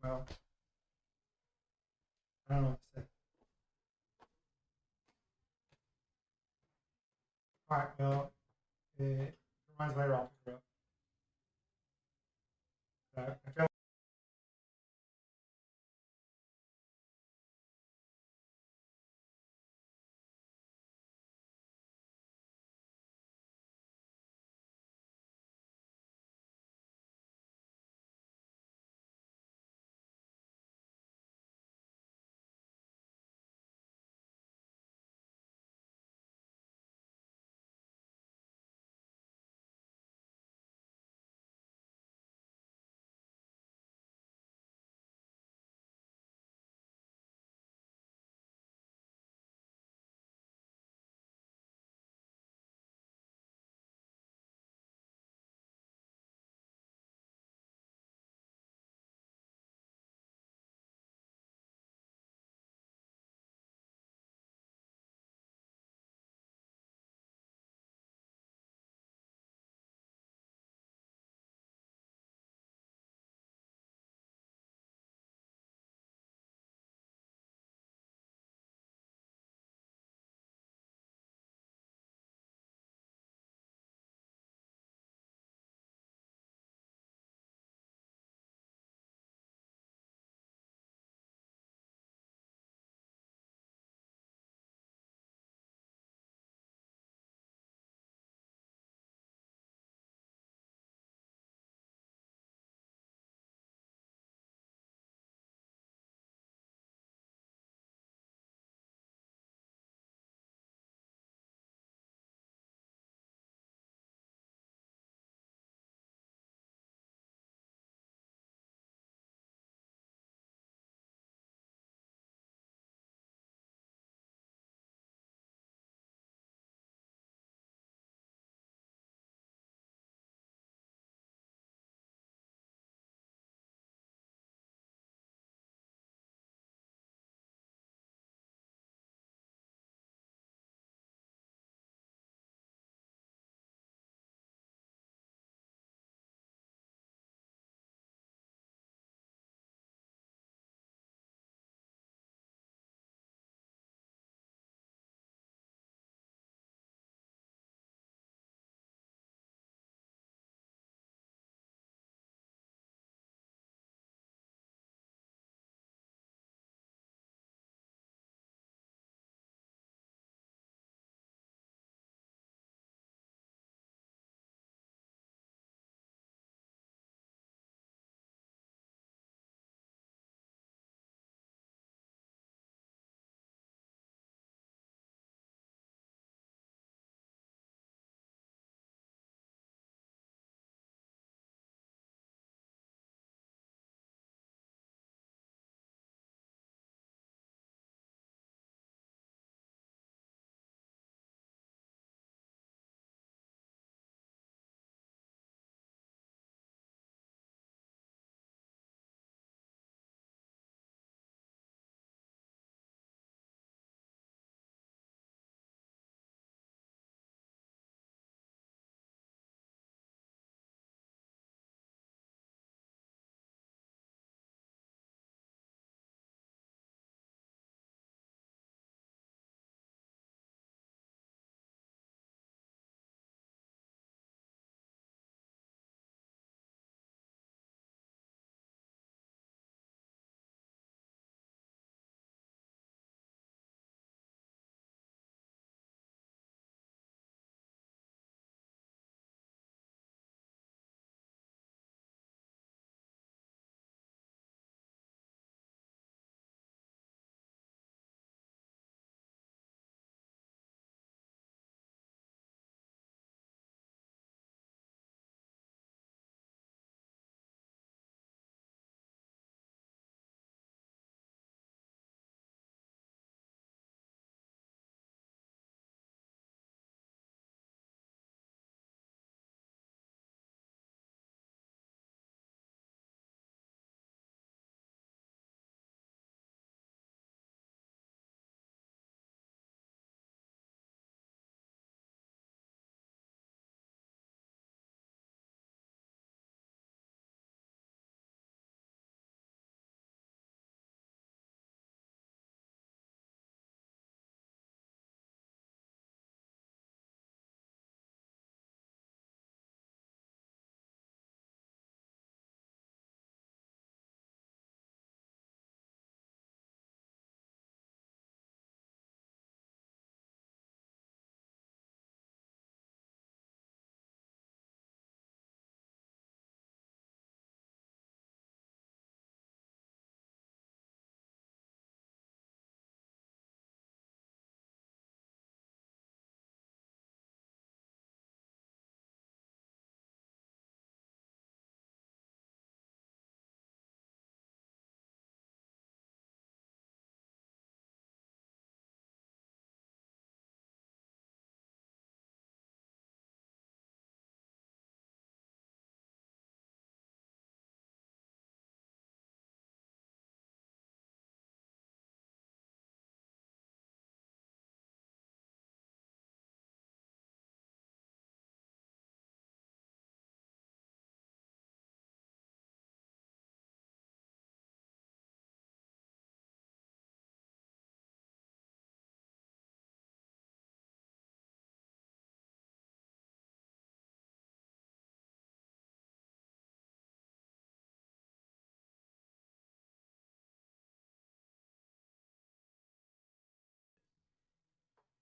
Well, I don't know what to say. All right. Well, it reminds later. I'll pick her up. I feel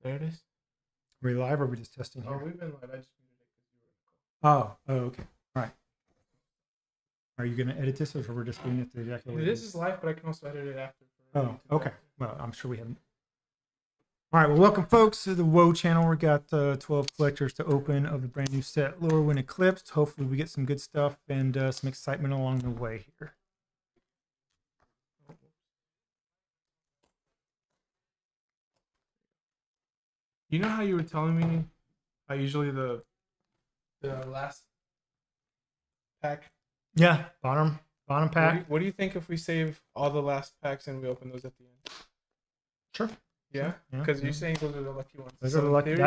There it is. Are we live or are we just testing Oh, here? we've been live. I just muted it because you Oh, okay. All right. Are you going to edit this or we're just doing it exactly the way it This is live, but I can also edit it after. Oh, okay. Well, I'm sure we haven't. All right. Well, welcome, folks, to the WoW channel. We got 12 collectors to open of the brand new set, Lorwyn Eclipsed. Hopefully, we get some good stuff and some excitement along the way here. You know how you were telling me how usually the last pack. Yeah, bottom pack. What do you think if we save all the last packs and we open those at the end? Sure. Yeah, Yeah, because yeah. you're saying those are the lucky ones. Those So are the in lucky. theory-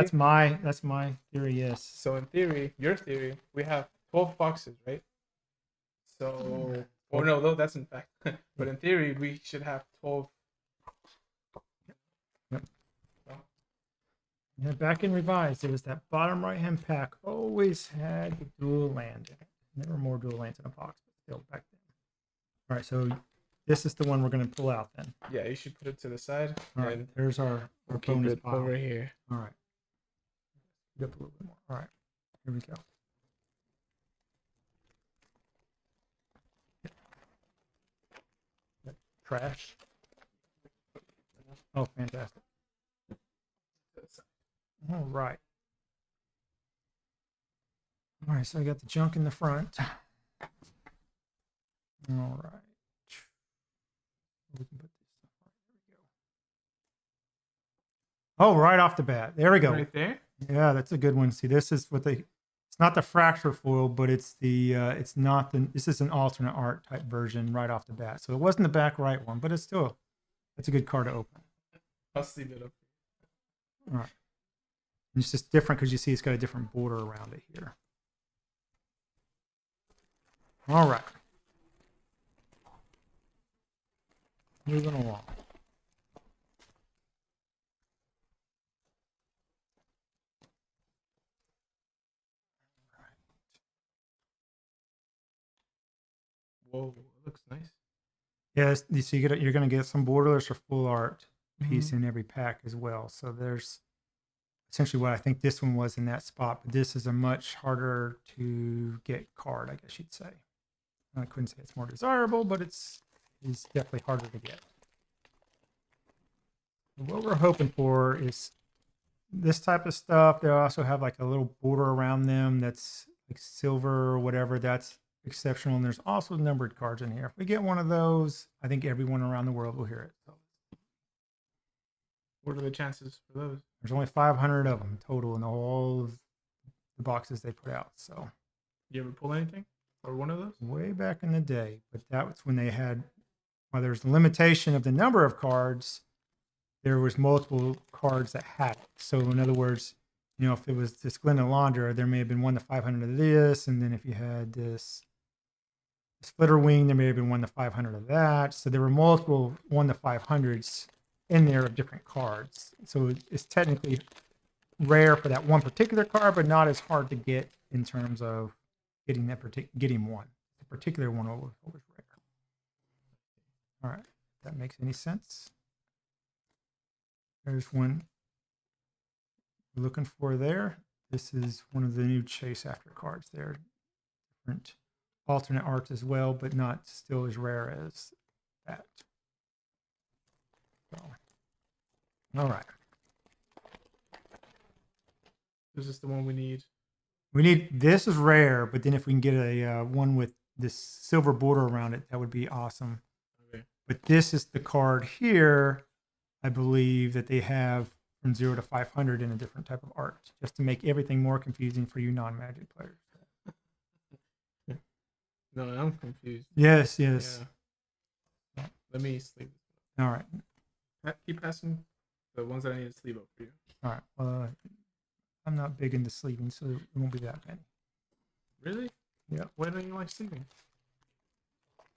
That's my theory. Yes. So in theory, your theory, we have 12 boxes, right? So, or no, that's in fact. But in theory, we should have 12. Yep. Yeah, back in Revised, it was that bottom right-hand pack always had the dual land in it. There were more dual lands in a box, but still back then. All right, so this is the one we're going to pull out then. Yeah, you should put it to the side. All right, there's our bonus pile. over here. All right. Get up a little bit more. All right, here we go. Trash. Oh, fantastic. All right. All right, so I got the junk in the front. All right. We can put this stuff right. There we go. Oh, right off the bat. There we go. Right there? Yeah, that's a good one. See, this is what it's not the fracture foil, but it's the, it's not the, this is an alternate art type version right off the bat. So it wasn't the back right one, but it's still, it's a good card to open. I'll sleeve it up. All right. And it's just different because you see it's got a different border around it here. All right. Moving along. Whoa, it looks nice. Yes, you see, you're going to get some borderless or full art piece in every pack as well. So there's essentially what I think this one was in that spot, but this is a much harder to get card, I guess you'd say. I couldn't say it's more desirable, but it's definitely harder to get. What we're hoping for is this type of stuff. They also have like a little border around them that's like silver or whatever. That's exceptional. And there's also numbered cards in here. If we get one of those, I think everyone around the world will hear it. So, what are the chances for those? there's only 500 of them total in all of the boxes they put out. So, you ever pull anything or one of those? Way back in the day, but that was when they had, well, there's the limitation of the number of cards. There was multiple cards that had it. So in other words, you know, if it was this Glendalandra, there may have been 1 to 500 of this, and then if you had this Splitter Wing, there may have been 1 to 500 of that. So there were multiple 1 to 500s in there of different cards. So it's technically rare for that one particular card, but not as hard to get in terms of getting that getting one. The particular one was rare. All right, if that makes any sense. There's one we're looking for there. This is one of the new chase after cards there. Different alternate arts as well, but not still as rare as that. So, all right. Is this the one we need? We need, this is rare, but then if we can get a one with this silver border around it, that would be awesome. Okay. But this is the card here, I believe, that they have from 0 to 500 in a different type of art, just to make everything more confusing for you non-Magic players. No, I'm confused. Yes, yes. Yeah. Let me sleeve. All right. Keep passing the ones that I need to sleeve up for you. All right. Well, I'm not big into sleeving, so it won't be that many. Really? Yeah. Why don't you like sleeving?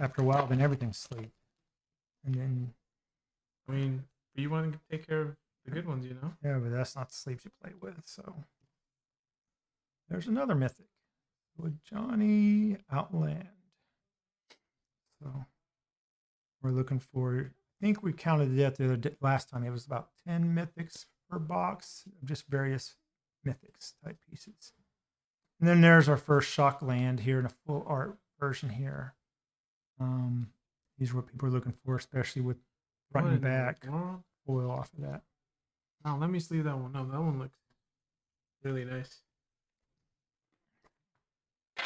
After a while, then everything's sleeved. And then... I mean, you want to take care of the good ones, you know? Yeah, but that's not the sleeves you play with, so... There's another mythic. With Johnny Outland. So... We're looking for... I think we counted it at the last time. It was about 10 mythics per box of just various mythics type pieces. And then there's our first shock land here in a full art version here. These are what people are looking for, especially with front and back foil off of that. Now let me sleeve that one. No, that one looks really nice. Do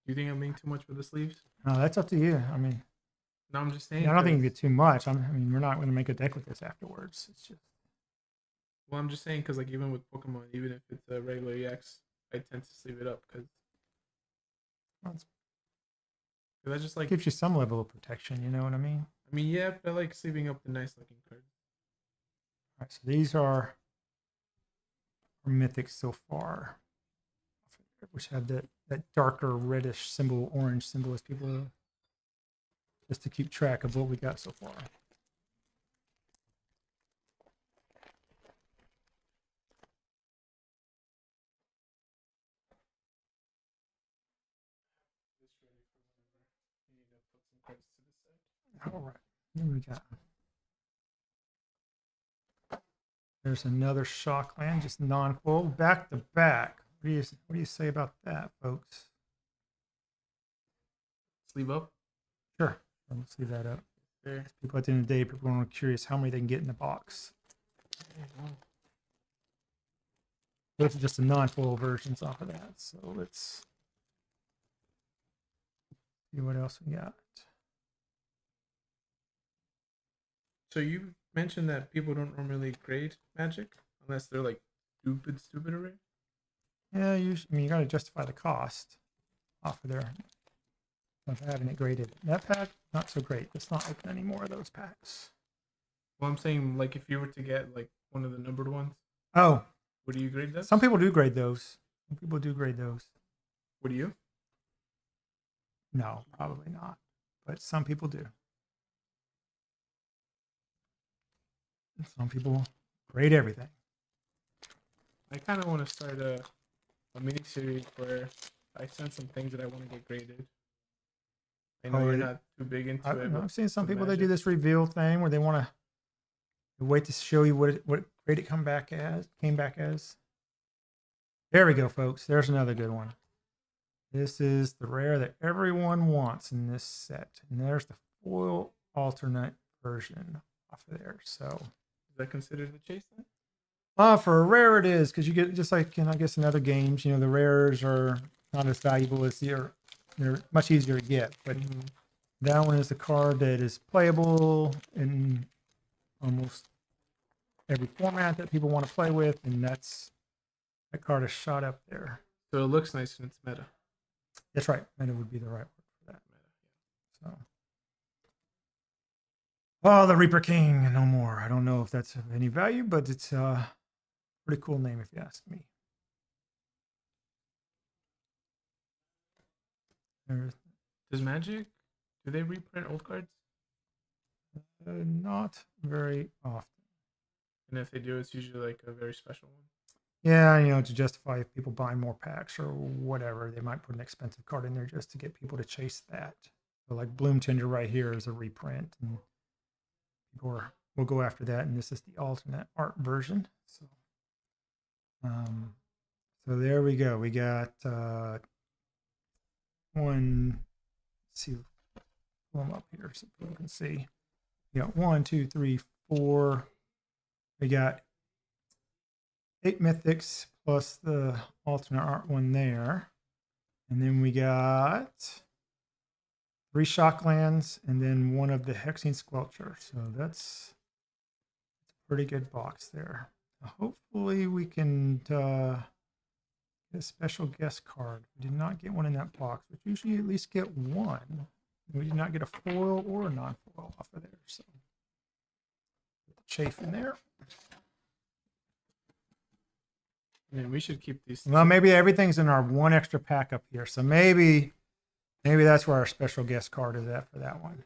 you think I'm being too much with the sleeves? No, that's up to you. I mean, No, I'm just saying. I don't think you get too much. I mean, we're not going to make a deck with this afterwards. It's just. Well, I'm just saying because like even with Pokemon, even if it's a regular EX, I tend to sleeve it up because that's just like gives you some level of protection. You know what I mean? I mean, yeah, but I like sleeving up the nice looking cards. All right, so these are our mythics so far, which have that darker reddish symbol, orange symbol, as people just to keep track of what we got so far. All right, then we got. There's another shock land, just non-full, back to back. What do you say about that, folks? Sleeve up? Sure. Let's leave that up. There. People at the end of the day, people are curious how many they can get in the box. Those are just the non-full versions off of that. So let's see what else we got. So you mentioned that people don't normally grade Magic unless they're like stupid array. Yeah, I mean, you got to justify the cost off of there of having it graded. That pack, not so great. Let's not open any more of those packs. Well, I'm saying like if you were to get like one of the numbered ones. Oh, what do you grade that? Some people do grade those. Some people do grade those. What do you? No, probably not. But some people do. Some people grade everything. I kind of want to start a mini series where I send some things that I want to get graded. I know you're not too big into it. I've seen some people, they do this reveal thing where they want to wait to show you what grade it came back as. There we go, folks. There's another good one. This is the rare that everyone wants in this set. And there's the foil alternate version off of there. So is that considered a chase then? For a rare it is, because you get just like in, I guess, in other games, you know, the rares are not as valuable as they're much easier to get. But that one is a card that is playable in almost every format that people want to play with, and that card is shot up there. So it looks nice and it's meta. That's right. Meta would be the right word for that. Meta. So. Oh, the Reaper King, no more. I don't know if that's of any value, but it's a pretty cool name if you ask me. Does Magic, do they reprint old cards? Not very often. And if they do, it's usually like a very special one. Yeah, you know, to justify people buying more packs or whatever, they might put an expensive card in there just to get people to chase that. So like Bloom Tender right here is a reprint, and people will go after that. And this is the alternate art version. So, so there we go. We got one. Let's see, pull them up here so people can see. We got 1, 2, 3, 4. We got 8 mythics plus the alternate art one there. And then we got 3 shocklands and then one of the Hexing Squelcher. So that's a pretty good box there. Hopefully we can get a special guest card. We did not get one in that box, but usually you at least get one. We did not get a foil or a non-foil off of there. So put the chafe in there. Man, we should keep these. Well, maybe everything's in our one extra pack up here. So maybe that's where our special guest card is at for that one.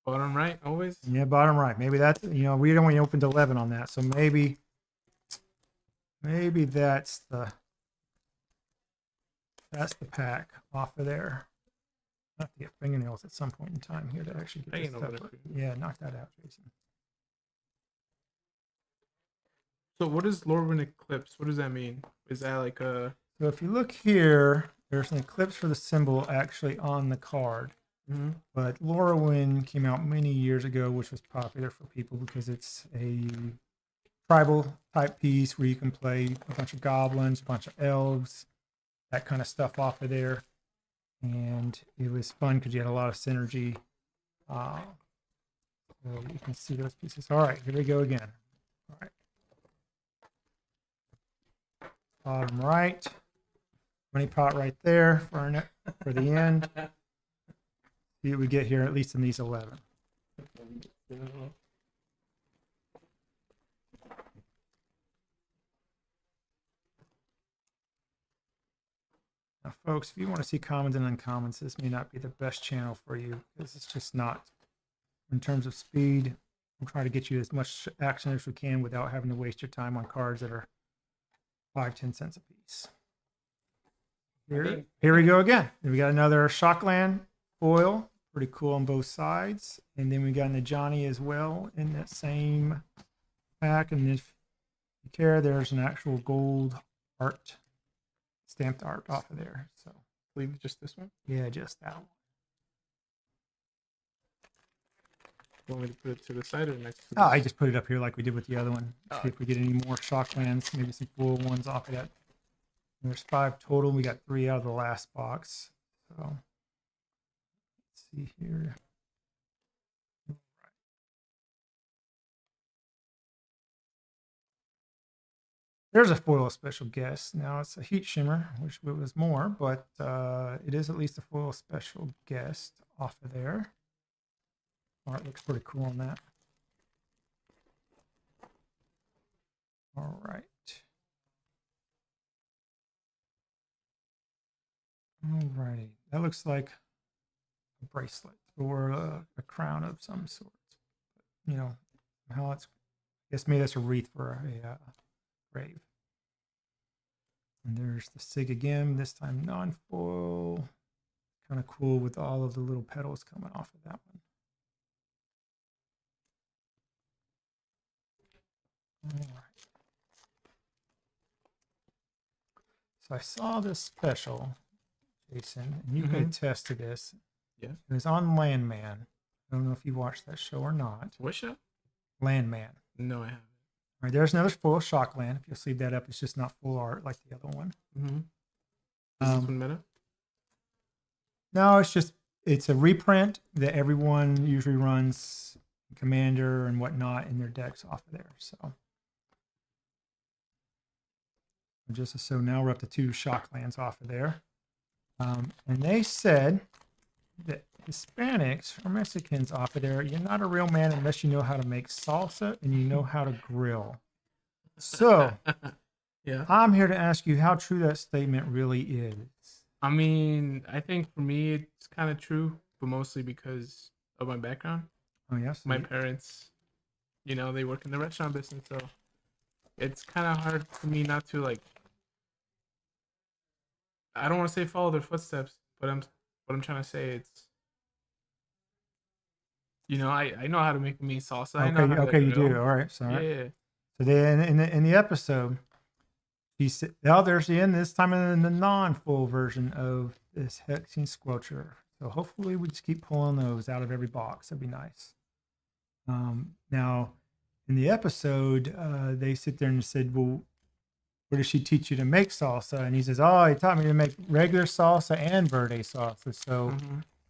Bottom right, always? Yeah, bottom right. Maybe that's, you know, we don't want to open to 11 on that. So maybe that's the pack off of there. I have to get fingernails at some point in time here to actually get this stuff. Yeah, knock that out, Jason. So what is Lorwyn Eclipse? What does that mean? Is that like a? So if you look here, there's an eclipse for the symbol actually on the card. Mm-hmm. But Lorwyn came out many years ago, which was popular for people because it's a tribal type piece where you can play a bunch of goblins, a bunch of elves, that kind of stuff off of there. And it was fun because you had a lot of synergy. So you can see those pieces. All right, here we go again. All right. Bottom right. Money pot right there for the end. See what we get here, at least in these 11. Now, folks, if you want to see commons and uncommons, this may not be the best channel for you because it's just not. In terms of speed, we'll try to get you as much action as we can without having to waste your time on cards that are 5-10 cents a piece. Here we go again. Then we got another Shockland foil, pretty cool on both sides. And then we got an Johnny as well in that same pack. And if you care, there's an actual gold art, stamped art off of there. So Leave just this one. yeah, just that one. You want me to put it to the side or next to Oh, I just put it up here like we did with the other one. Oh. See if we get any more Shocklands, maybe some full ones off of that. And there's 5 total. We got 3 out of the last box. So let's see here. There's a foil special guest. Now it's a heat shimmer, which was more, but it is at least a foil special guest off of there. Art looks pretty cool on that. All right. All righty. That looks like a bracelet or a crown of some sort. You know, how it's, I guess maybe that's a wreath for a grave. And there's the Sig again, this time non-foil. Kind of cool with all of the little petals coming off of that one. All right. So I saw this special, Jason, and you can attest to this. Yeah. It was on Landman. I don't know if you watched that show or not. What show? Landman. No, I haven't. All right, there's another foil Shockland. If you'll sleeve that up, it's just not full art like the other one. Mm-hmm. Is this one meta? No, it's a reprint that everyone usually runs Commander and whatnot in their decks off of there. So now we're up to 2 Shocklands off of there. And they said that Hispanics or Mexicans off of there, you're not a real man unless you know how to make salsa and you know how to grill. So yeah, I'm here to ask you how true that statement really is. I mean, I think for me it's kind of true, but mostly because of my background. Oh yes, My parents, they work in the restaurant business, so it's kind of hard for me not to I don't want to say follow their footsteps, but what I'm trying to say, it's I know how to make me salsa. I know how okay, to you grill. do. All right, sorry. Yeah. So then in the episode, he said, "Oh, there's the end. This time in the non-full version of this hexing squelcher. So hopefully we just keep pulling those out of every box. That'd be nice." Now, in the episode, they sit there and said, "Well, where does she teach you to make salsa?" And he says, "Oh, he taught me to make regular salsa and verde salsa." So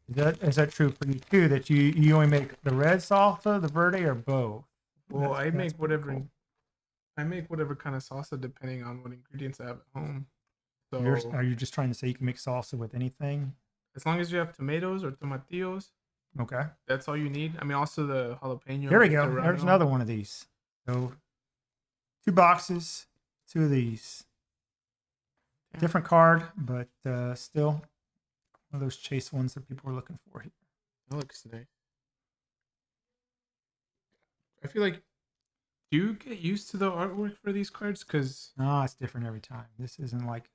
is that true for you too? That you only make the red salsa, the verde, or both? Well, I make whatever. Cool. I make whatever kind of salsa depending on what ingredients I have at home. So Are you just trying to say you can make salsa with anything? As long as you have tomatoes or tomatillos, Okay. that's all you need. I mean, also the jalapeno. Here we go. serrano. There's another one of these. So 2 boxes, 2 of these. Yeah. Different card, but still one of those chase ones that people are looking for here. That looks nice. I feel like, do you get used to the artwork for these cards? Because No, it's different every time. This isn't like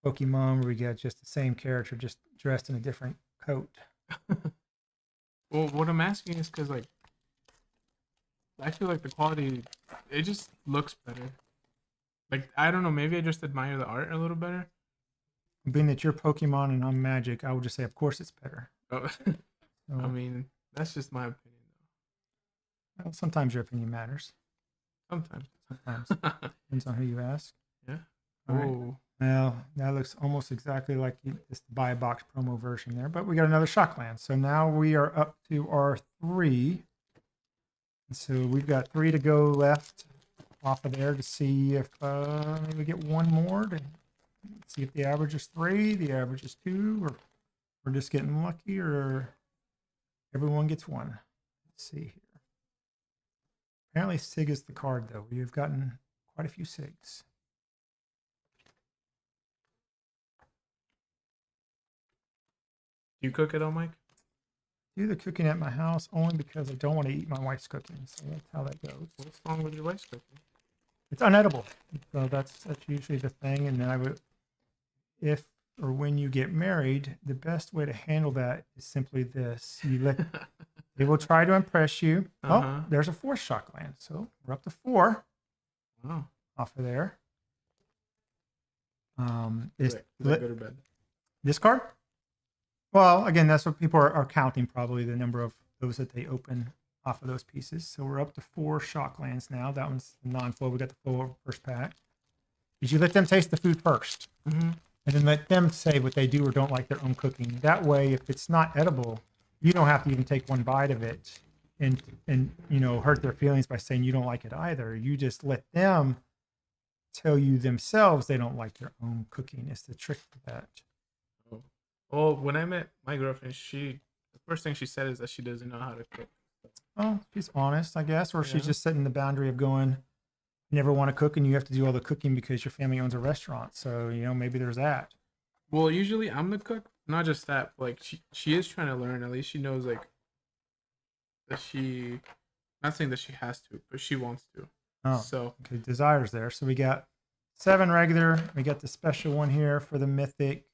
Pokemon where we get just the same character just dressed in a different coat. well, what I'm asking is because I feel like the quality, it just looks better. Like, I don't know, maybe I just admire the art a little better. Being that you're Pokemon and I'm Magic, I would just say, of course, it's better. Oh, I So, mean, that's just my opinion, well, sometimes your opinion matters. though. Sometimes. Sometimes depends on who you ask. Yeah. All right. Oh, Well, that looks almost exactly like this buy a box promo version there, but we got another Shockland. So now we are up to our 3. And so we've got 3 to go left off of there to see if maybe we get one more to see if the average is 3, the average is 2, or we're just getting lucky, or everyone gets one. Let's see here. Apparently Sig is the card, though. We've gotten quite a few Sigs. do you cook it all, Mike? Do the cooking at my house only because I don't want to eat my wife's cooking. So that's how that goes. What's wrong with your wife's cooking? It's unedible. So that's usually the thing. And then I would, if or when you get married, the best way to handle that is simply this: you let they will try to impress you. Oh, there's a 4th Shockland. So we're up to 4 Oh, off of there. is that good or bad? This card? Well, again, that's what people are counting, probably the number of those that they open off of those pieces. So we're up to 4 Shocklands now. That one's non-flow. We got the full first pack. Is you let them taste the food first, and then let them say what they do or don't like their own cooking. That way, if it's not edible, you don't have to even take one bite of it and hurt their feelings by saying you don't like it either. You just let them tell you themselves they don't like their own cooking. It's the trick to that. Well, when I met my girlfriend, the first thing she said is that she doesn't know how to cook. Oh, she's honest, I guess, or she's Yeah. just setting the boundary of going, you never want to cook and you have to do all the cooking because your family owns a restaurant. So, maybe there's that. Well, usually I'm the cook. Not just that, but, like she is trying to learn. At least she knows like that she, not saying that she has to, but she wants to. Oh, So okay, desires there. So we got 7 regular. We got the special one here for the mythics.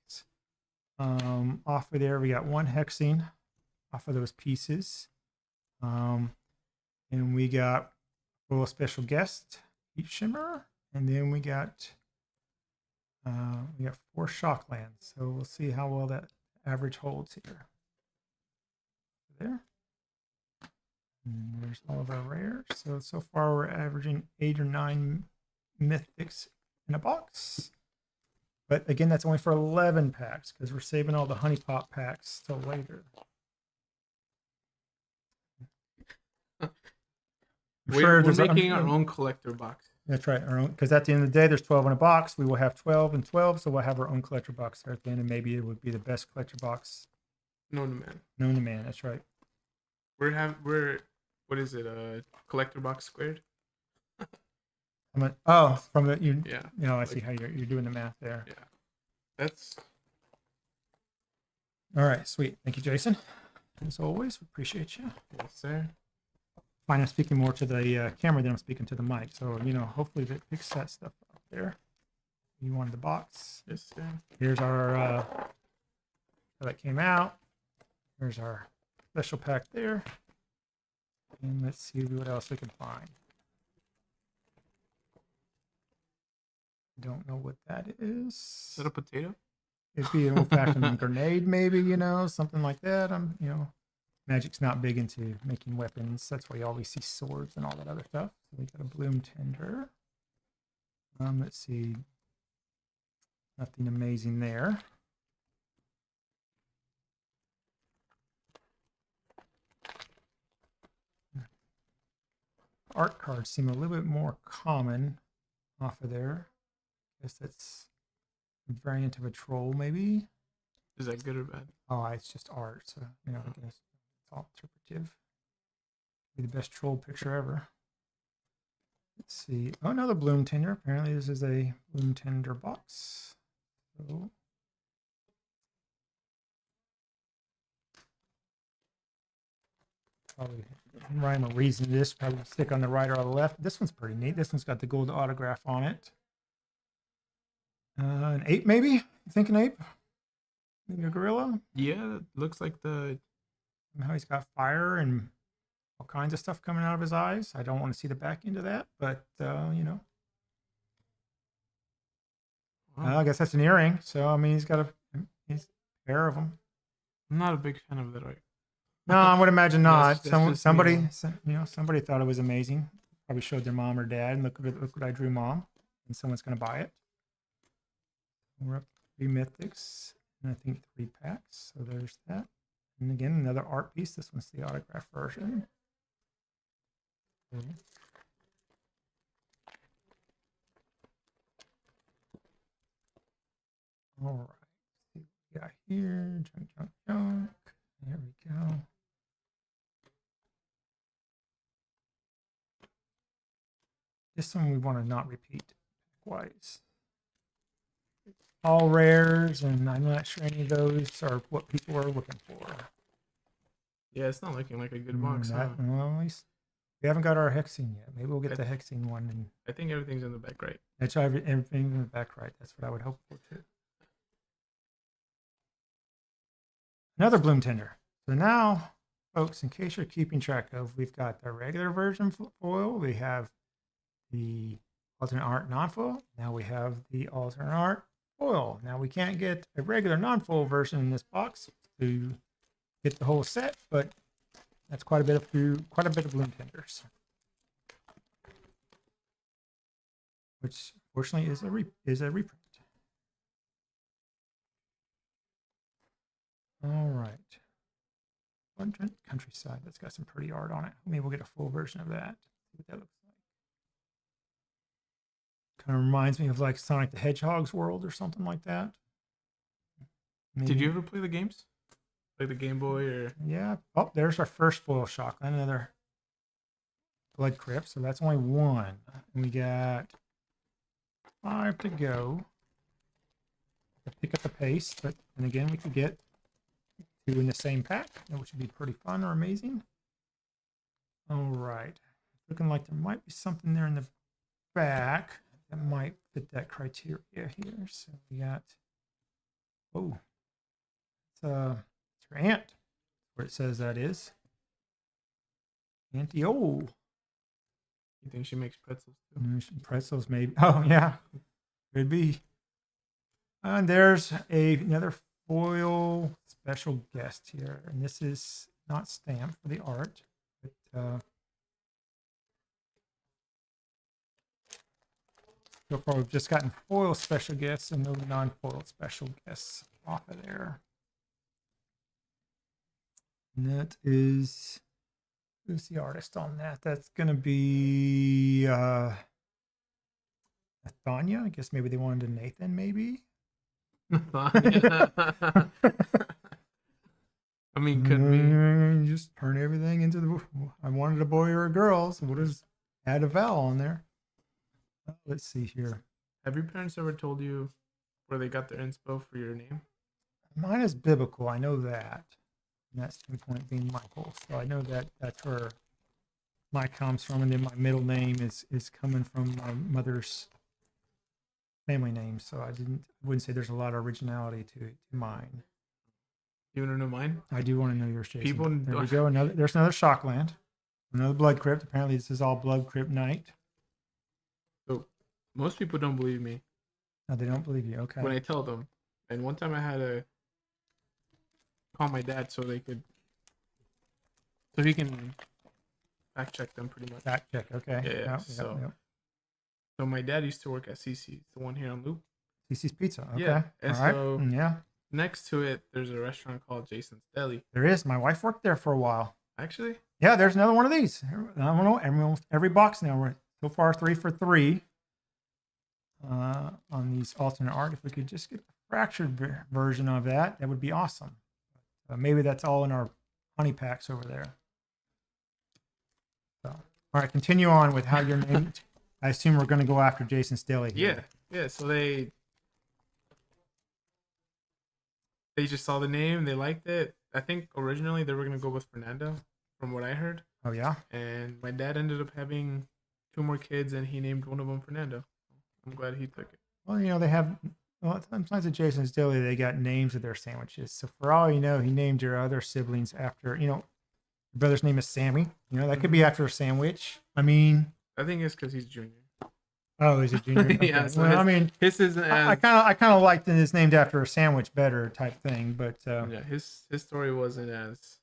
Off of there, we got 1 hexing off of those pieces. And we got a little special guest, Heat Shimmer, and then we got 4 Shocklands. So we'll see how well that average holds here. There. And there's all of our rares. So far we're averaging 8 or 9 mythics in a box. But again, that's only for 11 packs because we're saving all the honey pop packs till later. we're making our own collector box. That's right, our own. Because at the end of the day, there's 12 in a box. We will have 12 and 12, so we'll have our own collector box there at the end, and maybe it would be the best collector box known to man. Known to man. That's right. We're what is it? Collector box squared. From the Yeah. I see how you're doing the math there. Yeah. That's all right. Sweet. Thank you, Jason. As always, appreciate you. yes, sir. Fine. I'm speaking more to the camera than I'm speaking to the mic. So hopefully that picks that stuff up there. You wanted the box. Yes, sir. Here's our how that came out. Here's our special pack there. And let's see what else we can find. Don't know what that is. Is that a potato? It'd be an old-fashioned grenade, maybe, something like that. Magic's not big into making weapons. That's why you always see swords and all that other stuff. So we got a bloom tender. Let's see. Nothing amazing there. Art cards seem a little bit more common off of there. I guess that's a variant of a troll, maybe. Is that good or bad? Oh, it's just art, so I guess it's all interpretive. Be the best troll picture ever. Let's see. Oh, another bloom tender. Apparently, this is a bloom tender box. So probably rhyme or reason this. Probably stick on the right or on the left. This one's pretty neat. This one's got the gold autograph on it. An ape, maybe? You think an ape? Maybe a gorilla? Yeah, it looks like the. How he's got fire and all kinds of stuff coming out of his eyes. I don't want to see the back end of that, but I guess that's an earring. So I mean, he's got a pair of them. I'm not a big fan of that art. No, I would imagine not. That's just me. Somebody thought it was amazing. Probably showed their mom or dad, and look what I drew, mom. And someone's gonna buy it. We're up to 3 mythics, and I think 3 packs. So there's that. And again, another art piece. This one's the autograph version. All right. See what we got here. Junk. There we go. This one we want to not repeat twice. All rares, and I'm not sure any of those are what people are looking for. Yeah, it's not looking like a good box. Huh? Well, at least we haven't got our hexing yet. Maybe we'll get the hexing one. And I think everything's in the back right. that's everything in the back right. That's what I would hope for too. Another bloom tender. So now, folks, in case you're keeping track of, we've got the regular version foil. We have the alternate art non-foil. Now we have the alternate art foil. Now we can't get a regular non-foil version in this box to get the whole set, but that's quite a bit of bloom tenders, which fortunately is a reprint. All right, Countryside. That's got some pretty art on it. Maybe we'll get a full version of that. See what that looks like. Kind of reminds me of like Sonic the Hedgehog's world or something like that. Maybe. Did you ever play the games? Like the Game Boy or? Yeah. Oh, there's our first foil shotgun. Another Blood Crypt. So that's only 1. And we got 5 to go. Pick up the pace, but and again we could get 2 in the same pack, which would be pretty fun or amazing. All right. Looking like there might be something there in the back that might fit that criteria here. So we got, oh, it's her aunt, where it says that is. Auntie O. You think she makes pretzels too? Pretzels, maybe. Oh, yeah. Could be. And there's another foil special guest here. And this is not stamped for the art, but so far, we've just gotten foil special guests and no non-foil special guests off of there. And that is, who's the artist on that? That's going to be Nathania. I guess maybe they wanted a Nathan, maybe. I mean, could be. Just turn everything into the. I wanted a boy or a girl, so we'll just add a vowel on there. Let's see here. Have your parents ever told you where they got their inspo for your name? Mine is biblical. I know that. And that's the point being Michael. So I know that that's where Mike comes from. And then my middle name is coming from my mother's family name. So I wouldn't say there's a lot of originality to mine. You want to know mine? I do want to know yours, Jason. People, there we go. There's another Shockland. Another Blood Crypt. Apparently this is all Blood Crypt night. So most people don't believe me. No, they don't believe you. Okay. When I tell them. And one time I had to call my dad so he can fact check them pretty much. Fact check. Okay. Yeah. So my dad used to work at CC's, the one here on Loop. CC's Pizza. Okay. Yeah. And all right. so yeah. Next to it, there's a restaurant called Jason's Deli. There is. My wife worked there for a while. Actually? Yeah, there's another one of these. I don't know. Every box now. We're so far 3 for 3 on these alternate art. If we could just get the fractured version of that, that would be awesome. Maybe that's all in our honey packs over there. So, all right, continue on with how you're named. I assume we're going to go after Jason's Deli here. Yeah. So they just saw the name, they liked it. I think originally they were going to go with Fernando, from what I heard. Oh, yeah? And my dad ended up having 2 more kids, and he named one of them Fernando. I'm glad he took it. Well, they have, sometimes at Jason's Deli, they got names of their sandwiches. So for all you know, he named your other siblings after, your brother's name is Sammy. That could be after a sandwich. I mean. I think it's because he's junior. Oh, is it Junior? Okay. Yeah. So Well, I mean, his isn't I as kind of liked it. It's named after a sandwich better type thing, but yeah. His story wasn't as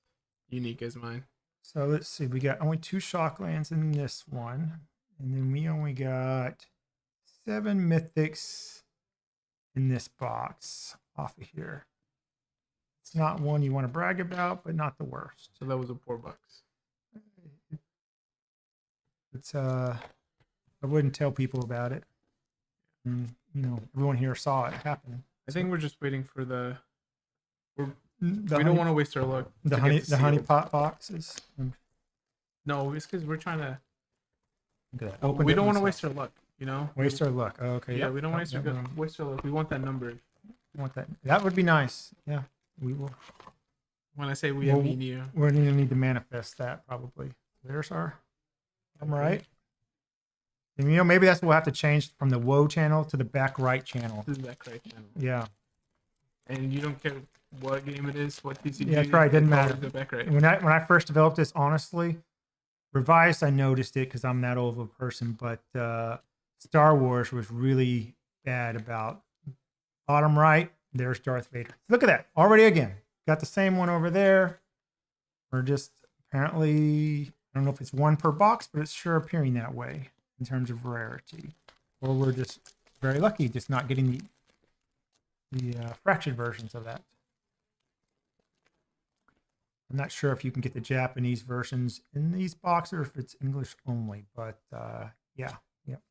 unique as mine. so let's see. We got only 2 Shocklands in this one, and then we only got 7 mythics in this box off of here. It's not one you want to brag about, but not the worst. So that was a $4. It's I wouldn't tell people about it. And, you know, everyone here saw it happen. I think we're just waiting for we The don't want to waste our luck. the honey pot boxes. No, it's because we're trying to. Open We it don't want to myself. waste our luck. You know. Waste our luck. Oh, okay. Yeah, yep, we don't yep, waste yep, waste our luck. We want that number. we want that. That would be nice. Yeah, we will. When I say we, I Well, mean you. We're going to need to manifest that probably. There's our. I'm right. And, you know, maybe that's what we'll have to change from the woe channel to the back right channel. This is that correct channel. Yeah. And you don't care what game it is, what TCG. Yeah, that's right. Didn't it's always matter. the back right. When I first developed this, honestly, revised, I noticed it because I'm that old of a person, but Star Wars was really bad about bottom right. There's Darth Vader. Look at that. Already again. Got the same one over there. We're just apparently, I don't know if it's one per box, but it's sure appearing that way in terms of rarity. Or we're just very lucky just not getting the fractured versions of that. I'm not sure if you can get the Japanese versions in these boxes or if it's English only, but yeah, yep.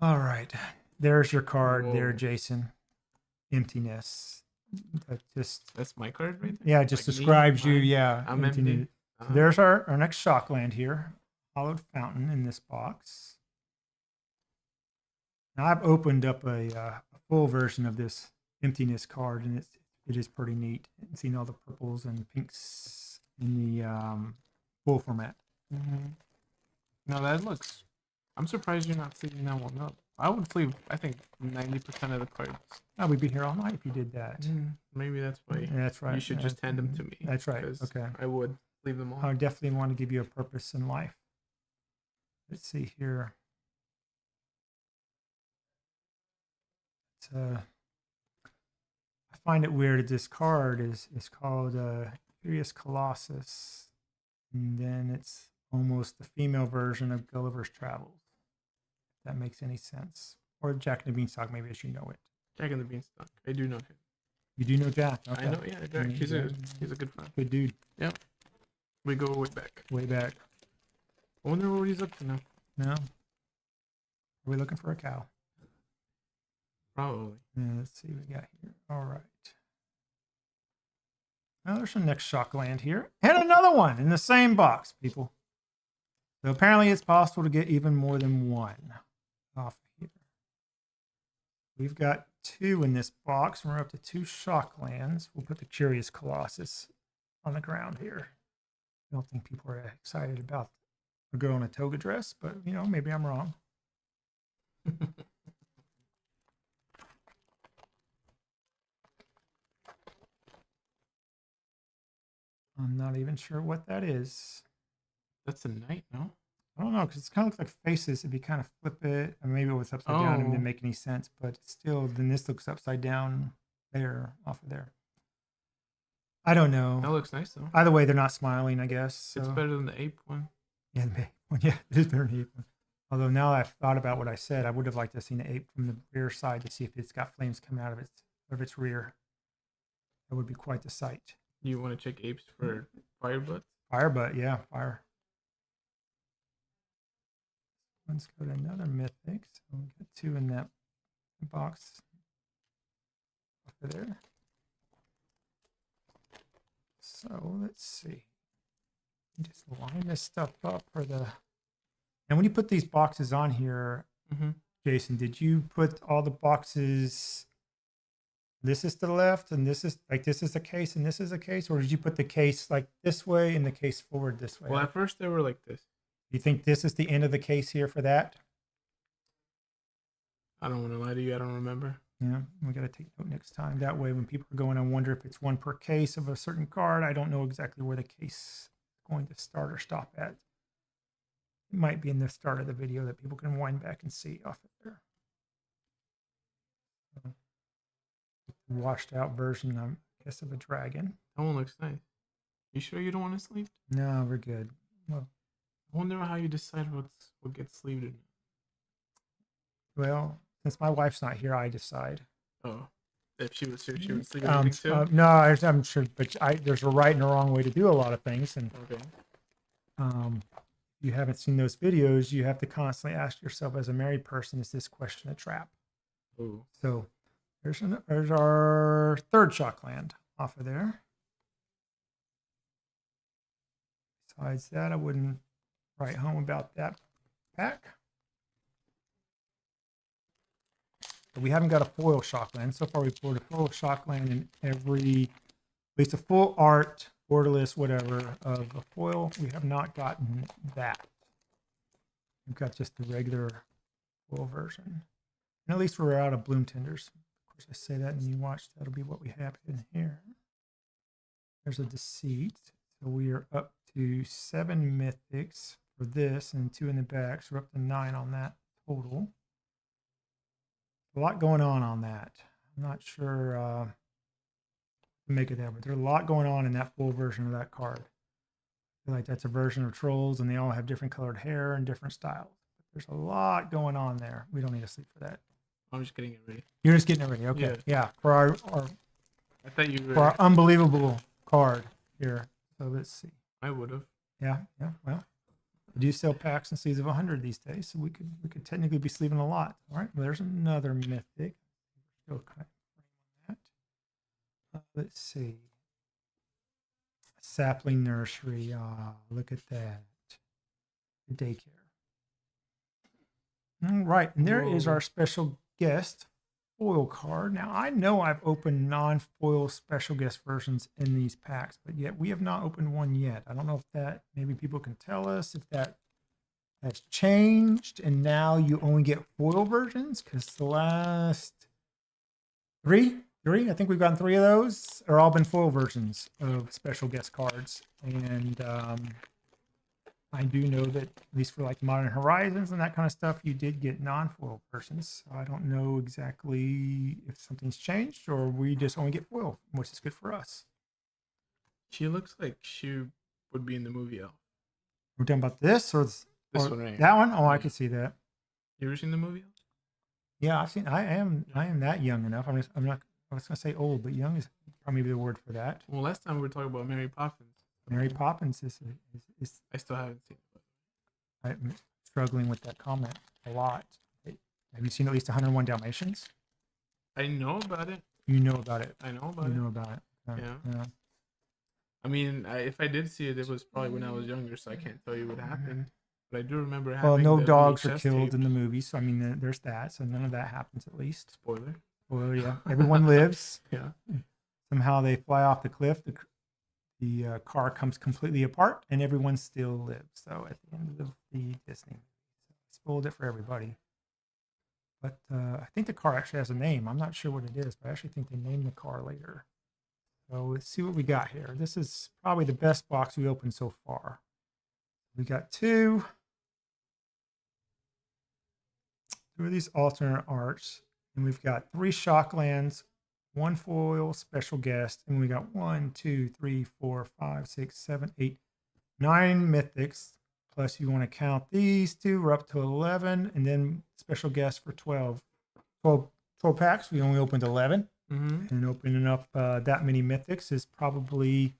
All right, there's your card. Whoa. There, Jason. Emptiness. That's my card right there. Yeah, it just Like me, describes you. mine. Yeah, I'm emptiness. empty. So there's our next Shockland here. Hollowed fountain in this box. Now I've opened up a full version of this emptiness card, and it is pretty neat. And seeing all the purples and pinks in the full format. Mm-hmm. No, that looks. I'm surprised you're not sleeving that one up. I would sleeve. I think 90% of the cards. Oh, we'd be here all night if you did that. Maybe that's why. Yeah, that's right. You should just hand them to me. That's right. 'cause Okay. I would leave them all. I definitely want to give you a purpose in life. Let's see here. It's, I find it weird that this card is called Curious Colossus, and then it's almost the female version of Gulliver's Travels. If that makes any sense. Or Jack and the Beanstalk, maybe I should know it. Jack and the Beanstalk. I do know him. You do know Jack? Okay. I know. Yeah, Jack. He's a good friend. Good dude. Yep. We go way back. Way back. I wonder what he's up to now. No? Are we looking for a cow? Probably. Yeah, let's see what we got here. All right. Now there's some next Shockland here. And another one in the same box, people. So apparently it's possible to get even more than one off of here. We've got 2 in this box. We're up to 2 Shocklands. We'll put the Curious Colossus on the ground here. I don't think people are excited about a girl in a toga dress, but, you know, maybe I'm wrong. I'm not even sure what that is. That's a knight, no? I don't know, because it kind of looks like faces. If you kind of flip it, or maybe it was upside down, it Oh. didn't make any sense. But still, then this looks upside down there, off of there. I don't know. That looks nice though. Either way, they're not smiling, I guess. So. It's better than the ape one. Yeah, the ape one. Yeah, it is better than the ape one. Although now I've thought about what I said, I would have liked to have seen the ape from the rear side to see if it's got flames coming out of its rear. That would be quite the sight. You want to check apes for fire butt? Fire butt, yeah, fire. Let's go to another mythic. So we got 2 in that box over there. So let's see. Just line this stuff up for the. And when you put these boxes on here, Jason, did you put all the boxes? This is to the left, and this is a case, and this is a case, or did you put the case like this way and the case forward this way? Well, at first they were like this. You think this is the end of the case here for that? I don't want to lie to you. I don't remember. Yeah, we got to take note next time. That way, when people are going, I wonder if it's one per case of a certain card. I don't know exactly where the case is going to start or stop at. It might be in the start of the video that people can wind back and see off of there. Washed out version, I guess, of a dragon. That one looks nice. You sure you don't want to sleeve? No, we're good. Well, I wonder how you decide what gets sleeved or well, since my wife's not here, I decide. Oh, if she was here, she would sleeve everything too. No, I'm sure, but there's a right and a wrong way to do a lot of things, and Okay. If you haven't seen those videos, you have to constantly ask yourself, as a married person, is this question a trap? Ooh. So there's our third Shockland off of there. Besides that, I wouldn't write home about that pack. But we haven't got a foil Shockland. So far, we've pulled a foil Shockland in every, at least a full art, borderless, whatever, of a foil. We have not gotten that. We've got just the regular foil version. And at least we're out of bloom tenders. Of course, I say that and you watch, that'll be what we have in here. There's a Deceit. So we are up to 7 mythics for this and 2 in the back. So we're up to 9 on that total. A lot going on that. I'm not sure to make it that, but there's a lot going on in that full version of that card. I feel like that's a version of trolls and they all have different colored hair and different styles. But there's a lot going on there. We don't need to sleep for that. I'm just getting it ready. You're just getting it ready. Okay. Yeah. For our I thought you were. for our unbelievable card here. So let's see. I would have. Yeah. Well, we do sell packs and sleeves of 100 these days, so we could technically be sleeving a lot. All right. Well, there's another mythic. Still kind of that. Let's see. Sapling nursery. Look at that. Daycare. All right, and there is our special guest foil card. Now, I know I've opened non-foil special guest versions in these packs, but yet we have not opened one yet. I don't know if that, maybe people can tell us if that has changed and now you only get foil versions, because the last three, I think we've gotten 3 of those, are all been foil versions of special guest cards. And I do know that, at least for like Modern Horizons and that kind of stuff, you did get non-foil versions. So I don't know exactly if something's changed or we just only get foil, which is good for us. She looks like she would be in the movie Elf. We're talking about this or This one right here. that one? Oh, I could see that. You ever seen the movie Elf? Yeah, I've seen. I am that young enough. I'm not. I was gonna say old, but young is probably the word for that. Well, last time we were talking about Mary Poppins. Mary Poppins is I still haven't seen it. I'm struggling with that comment a lot. Have you seen at least 101 Dalmatians? I know about it. You know about it. I know about You it. know about it. Yeah. I mean, if I did see it, it was probably when I was younger, so I can't tell you what happened. But I do remember having. Well, no the dogs are VHS killed tape. in the movie, so I mean, there's that. So none of that happens, at least. Spoiler. Well, yeah, everyone lives. Yeah. Somehow they fly off the cliff. The car comes completely apart, and everyone still lives. So at the end of the Disney, spoiled it for everybody. But I think the car actually has a name. I'm not sure what it is, but I actually think they named the car later. So let's see what we got here. This is probably the best box we opened so far. We got two of these alternate arts, and we've got 3 Shocklands, 1 foil special guest, and we got 1, 2, 3, 4, 5, 6, 7, 8, 9 mythics. Plus, you want to count these 2, we're up to 11, and then special guest for 12 packs. We only opened 11, and opening up that many mythics is probably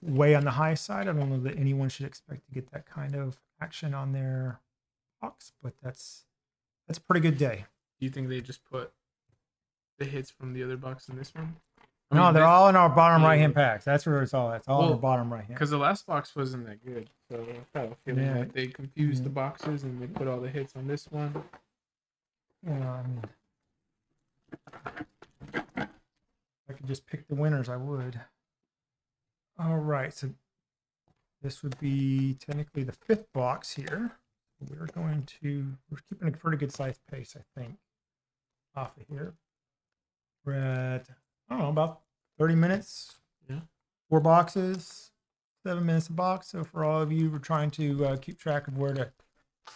way on the high side. I don't know that anyone should expect to get that kind of action on their box, but that's a pretty good day. Do you think they just put the hits from the other box in this one? No, they're all in our bottom right-hand packs. That's where it's all. It's all in our bottom right-hand. Because the last box wasn't that good, so I have a feeling like they confused the boxes and they put all the hits on this one. Yeah, I mean, if I could just pick the winners, I would. All right, so this would be technically the 5th box here. We're keeping a pretty good size pace, I think, off of here. We're at, I don't know, about 30 minutes. Yeah. 4 boxes. 7 minutes a box. So for all of you who are trying to keep track of where to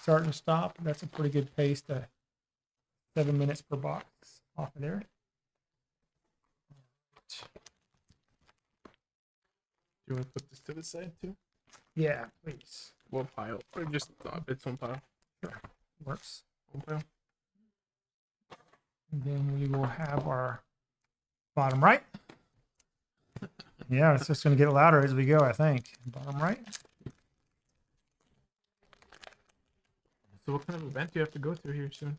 start and stop, that's a pretty good pace to 7 minutes per box off of there. Do you want to put this to the side too? Yeah, please. What pile? Or just its own pile? Sure. Works. Own pile? And then we will have our bottom right. Yeah, it's just going to get louder as we go, I think. Bottom right. So what kind of event do you have to go through here soon?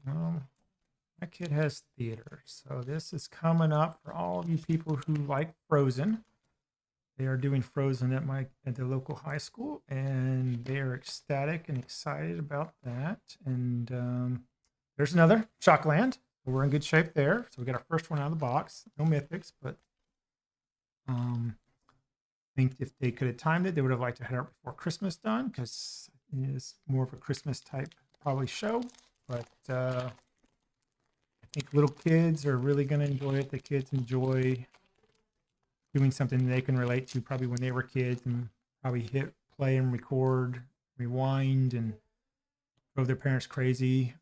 My kid has theater, so this is coming up for all of you people who like Frozen. They are doing Frozen at the local high school, and they are ecstatic and excited about that. And there's another Shockland. We're in good shape there. So we got our first one out of the box. No mythics, but I think if they could have timed it, they would have liked to have it before Christmas done, because it is more of a Christmas type probably show. But I think little kids are really going to enjoy it. The kids enjoy doing something they can relate to probably when they were kids, and probably hit play and record, rewind, and drove their parents crazy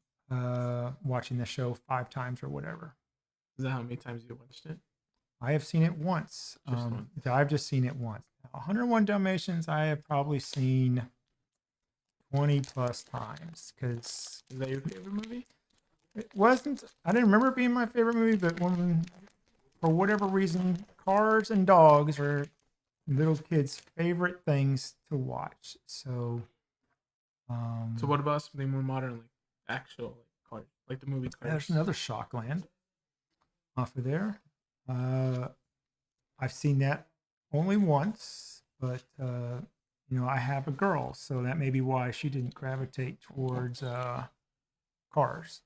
watching the show 5 times or whatever. Is that how many times you watched it? I have seen it once. I've just seen it once. 101 Dalmatians, I have probably seen 20 plus times. Because is that your favorite movie? It wasn't. I didn't remember it being my favorite movie, but when, for whatever reason, cars and dogs are little kids' favorite things to watch. So, so what about something more modern, like actual like cars, like the movie Cars? There's another Shockland off of there. I've seen that only once, but I have a girl, so that may be why she didn't gravitate towards cars.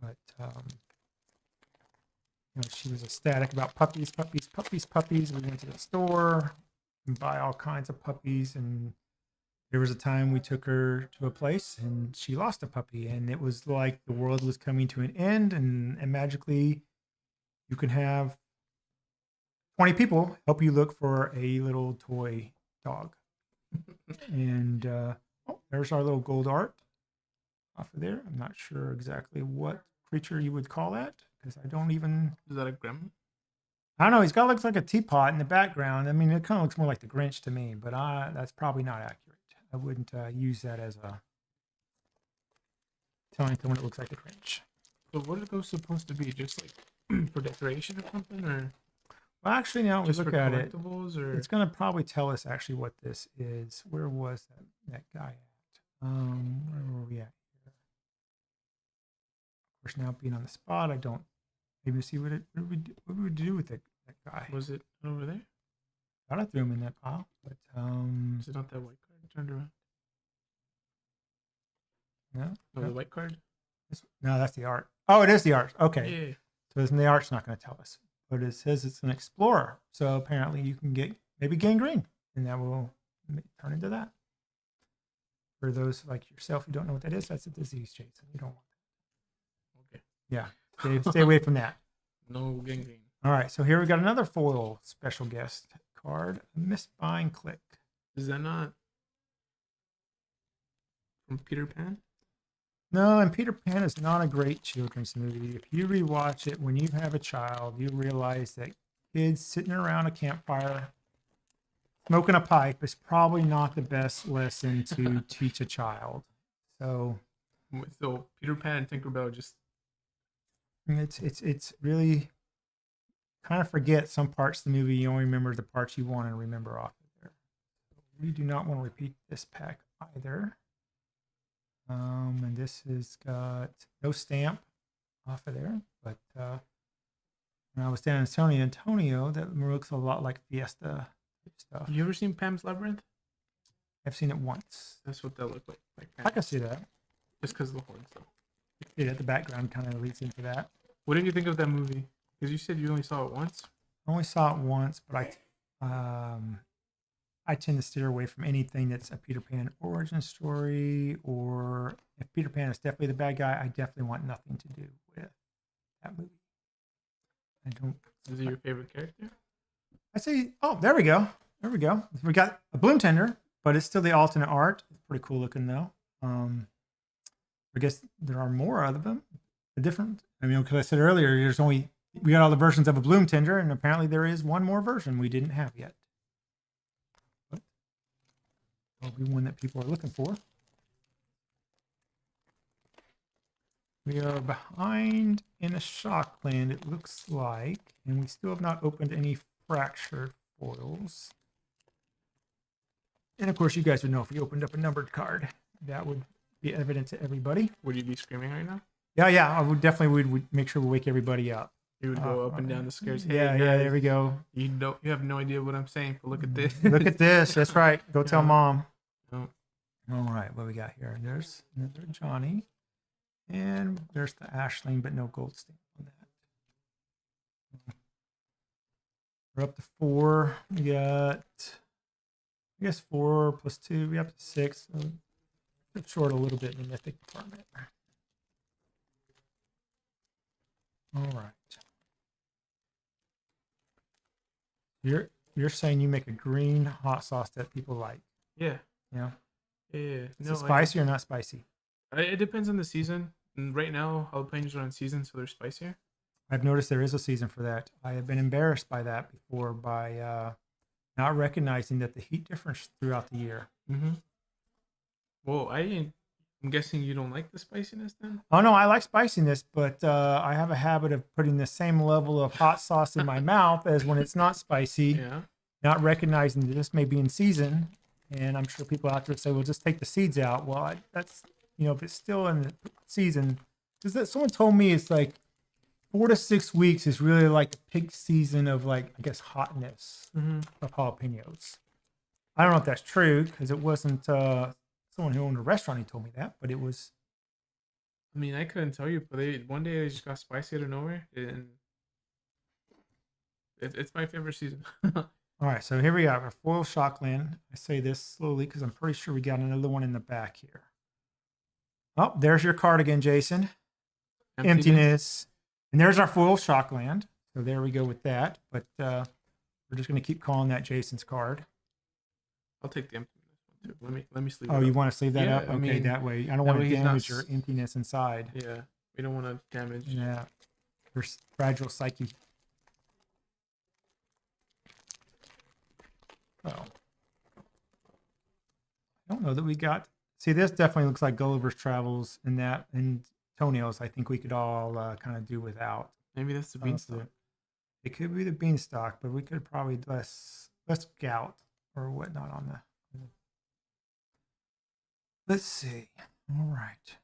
But she was ecstatic about puppies. We went to the store and buy all kinds of puppies, and there was a time we took her to a place and she lost a puppy, and it was like the world was coming to an end, and magically you can have 20 people help you look for a little toy dog. And there's our little gold art off of there. I'm not sure exactly what creature you would call that, because I don't even... Is that a gremlin? I don't know. He's got looks like a teapot in the background. I mean, it kind of looks more like the Grinch to me, but that's probably not accurate. I wouldn't use that as a telling someone it looks like the Grinch. So what are those supposed to be? Just like for decoration or something, or? Well, actually, now we look at it. Or? It's going to probably tell us actually what this is. Where was that guy at? Where were we at here? Of course, now being on the spot, I don't maybe see what we would do with that guy. Was it over there? I thought I threw him in that pile, but is it not that white card turned around? No, the white card. No, that's the art. Oh, it is the art. Okay, yeah. So isn't the art's not going to tell us, but it says it's an explorer. So apparently you can get maybe gangrene, and that will turn into that. For those like yourself who don't know what that is, that's a disease, Jason. You don't want that. Okay. Yeah, stay away from that. No gangrene. All right, so here we got another foil special guest card, Miss Buying Click. Is that not from Peter Pan? No, and Peter Pan is not a great children's movie. If you rewatch it when you have a child, you realize that kids sitting around a campfire smoking a pipe is probably not the best lesson to teach a child. So Peter Pan and Tinkerbell just it's really kind of forget some parts of the movie. You only remember the parts you want to remember off of there. We do not want to repeat this pack either. And this has got no stamp off of there, but when I was down in San Antonio, that looks a lot like Fiesta stuff. You ever seen Pam's Labyrinth? I've seen it once. That's what that looked like. I can see that. Just because of the horns, though. Yeah, the background kind of leads into that. What did you think of that movie? Because you said you only saw it once. I only saw it once, but I tend to steer away from anything that's a Peter Pan origin story, or if Peter Pan is definitely the bad guy, I definitely want nothing to do with that movie. I don't. Is he your favorite character? I say, oh, there we go. There we go. We got a bloom tender, but it's still the alternate art. It's pretty cool looking though. I guess there are more of them. The different, I mean, because I said earlier, we got all the versions of a bloom tender, and apparently there is one more version we didn't have yet. But that'll be one that people are looking for. We are behind in a shockland, it looks like, and we still have not opened any fractured foils. And of course, you guys would know if you opened up a numbered card. That would be evident to everybody. Would you be screaming right now? Yeah, I would definitely would make sure we wake everybody up. You would go up and down the stairs. Hey, Yeah, guys, there we go. You have no idea what I'm saying, but look at this. Look at this. That's right. Go tell Yeah. mom. Oh. All right, what we got here? There's another Johnny. And there's the Ashling, but no gold stamp on that. We're up to 4. We got, I guess, 4 plus 2. We up to 6. So it's short a little bit in the mythic department. All right. You're saying you make a green hot sauce that people like. Yeah. Yeah. Yeah. Is it spicy or not spicy? It depends on the season. And right now, jalapenos are on season, so they're spicier. I've noticed there is a season for that. I have been embarrassed by that before by not recognizing that the heat difference throughout the year. Mm-hmm. Well, I'm guessing you don't like the spiciness then? Oh, no, I like spiciness, but I have a habit of putting the same level of hot sauce in my mouth as when it's not spicy, Yeah. not recognizing that this may be in season. And I'm sure people out there say, well, just take the seeds out. Well, that's, if it's still in the season, because that someone told me it's like 4 to 6 weeks is really like the peak season of, like, I guess, hotness of jalapenos. I don't know if that's true because it wasn't someone who owned a restaurant who told me that, but it was. I mean, I couldn't tell you, but one day they just got spicy out of nowhere, and it's my favorite season. All right, so here we are, our foil shockland. I say this slowly because I'm pretty sure we got another one in the back here. Oh, there's your card again, Jason. Emptiness. And there's our foil shockland. So there we go with that. But we're just going to keep calling that Jason's card. I'll take the emptiness one too. Let me sleeve. Oh, you want to sleeve that Yeah, up? I Okay, mean, that way. I don't want way to he's not damage your emptiness inside. Yeah, we don't want to damage. Yeah, your fragile psyche. Oh. I don't know that we got. See, this definitely looks like Gulliver's Travels and toenails. I think we could all kind of do without. Maybe that's the beanstalk. It could be the beanstalk, but we could probably less gout or whatnot on the. Let's see. All right.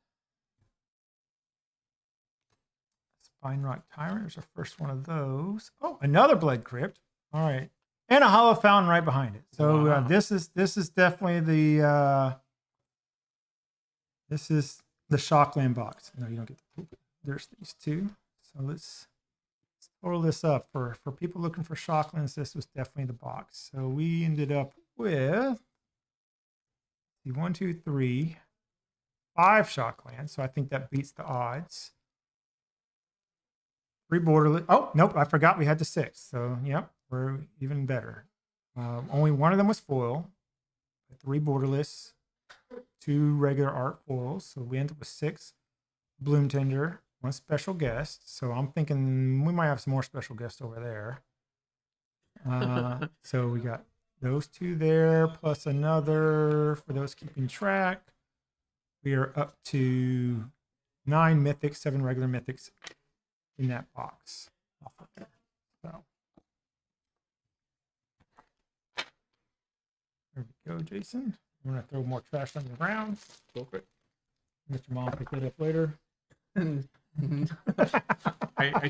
Spine Rock Tyrant is our first one of those. Oh, another Blood Crypt. All right. And a hollow fountain right behind it. So Wow. this is definitely the this is the Shockland box. No, you don't get the. There's these two. So let's total this up for people looking for Shocklands. This was definitely the box. So we ended up with 1, 2, 3, 5 Shocklands. So I think that beats the odds. 3 borderless. Oh nope, I forgot we had the 6. So yep. We're even better. Only one of them was foil. 3 borderless, 2 regular art foils. So we ended up with 6 bloom tender, 1 special guest. So I'm thinking we might have some more special guests over there. So we got those 2 there, plus another for those keeping track. We are up to 9 mythics, 7 regular mythics in that box. Off of there. So. There we go, Jason. I'm going to throw more trash on the ground. Go for it. Let your mom pick that up later. I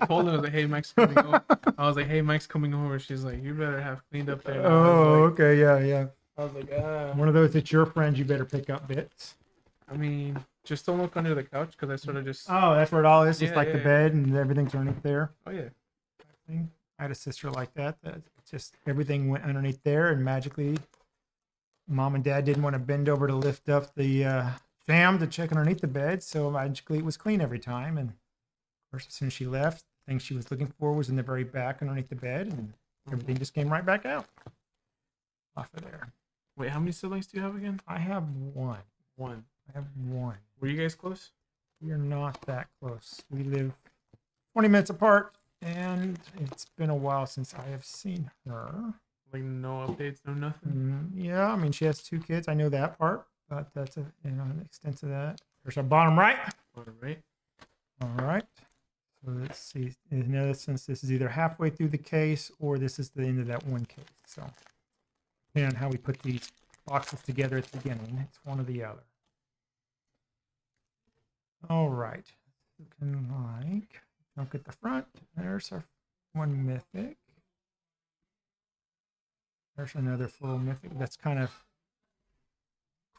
told her, I was like, hey, Mike's coming over. I was like, hey, Mike's coming over. She's like, you better have cleaned up there. Oh, okay. Yeah. I was like, One of those that's your friends, you better pick up bits. I mean, just don't look under the couch because I sort of just. Oh, that's where it all is. It's Yeah, like yeah, the bed and everything's underneath there. Oh, yeah. I had a sister like that. That just everything went underneath there, and magically, mom and dad didn't want to bend over to lift up the jam to check underneath the bed, so magically it was clean every time. And of course, as soon as she left, the thing she was looking for was in the very back underneath the bed, and Everything just came right back out off of there. Wait, how many siblings do you have again? I have one. One. I have one. Were you guys close? We are not that close. We live 20 minutes apart, and it's been a while since I have seen her. Like no updates, no nothing. Yeah, I mean she has 2 kids. I know that part, but that's an extent to that. There's our bottom right. All right. All right. So let's see. In essence, this is either halfway through the case or this is the end of that one case. So, depending on how we put these boxes together at the beginning, it's one or the other. All right. Looking like, look at the front. There's our one mythic. There's another full mythic. That's kind of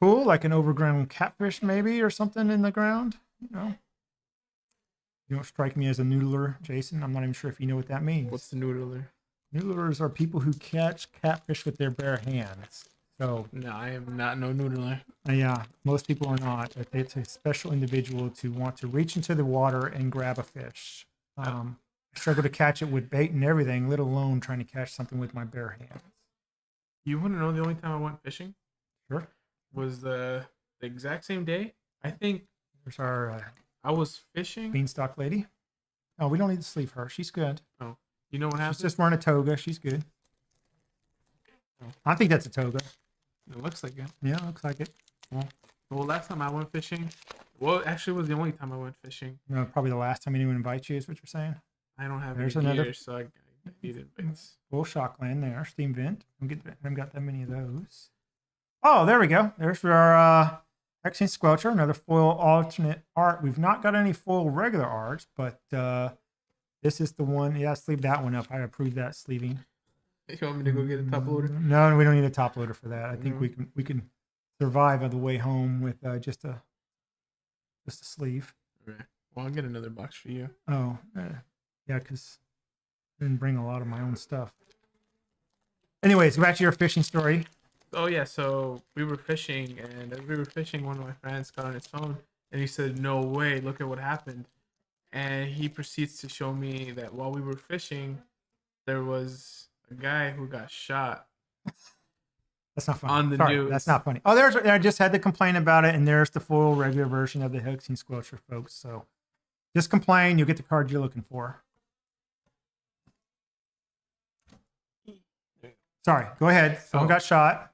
cool, like an overgrown catfish maybe or something in the ground. You know. You don't strike me as a noodler, Jason. I'm not even sure if you know what that means. What's the noodler? Noodlers are people who catch catfish with their bare hands. So No, I am not no noodler. yeah, most people are not. But it's a special individual to want to reach into the water and grab a fish. I struggle to catch it with bait and everything, let alone trying to catch something with my bare hands. You want to know the only time I went fishing? Sure. Was the exact same day. I think There's our I was fishing. beanstalk lady. Oh, we don't need to sleeve her. She's good. Oh, you know what happened? She's just wearing a toga. She's good. Oh. I think that's a toga. It looks like it. Yeah, looks like it. Well, last time I went fishing, well, actually, it was the only time I went fishing. You know, probably the last time anyone invites you is what you're saying. I don't have There's any another- gear, so I needed baits. Full shockland there. Steam vent. Haven't got that many of those. Oh, there we go. There's our X12 Squelcher, another foil alternate art. We've not got any foil regular arts, but this is the one. Yeah, sleeve that one up. I approve that sleeving. You want me to go get a top loader? No, we don't need a top loader for that. I think No. we can survive on the way home with just a sleeve. Okay. Well, I'll get another box for you. Oh, yeah, because I didn't bring a lot of my own stuff. Anyways, go back to your fishing story. Oh yeah, so we were fishing, and as we were fishing, one of my friends got on his phone, and he said, "No way! Look at what happened!" And he proceeds to show me that while we were fishing, there was a guy who got shot. That's not funny. On the Sorry, news. that's not funny. Oh, I just had to complain about it, and there's the full regular version of the X12 Squelcher, folks. So just complain, you'll get the card you're looking for. Sorry, go ahead. Someone got shot.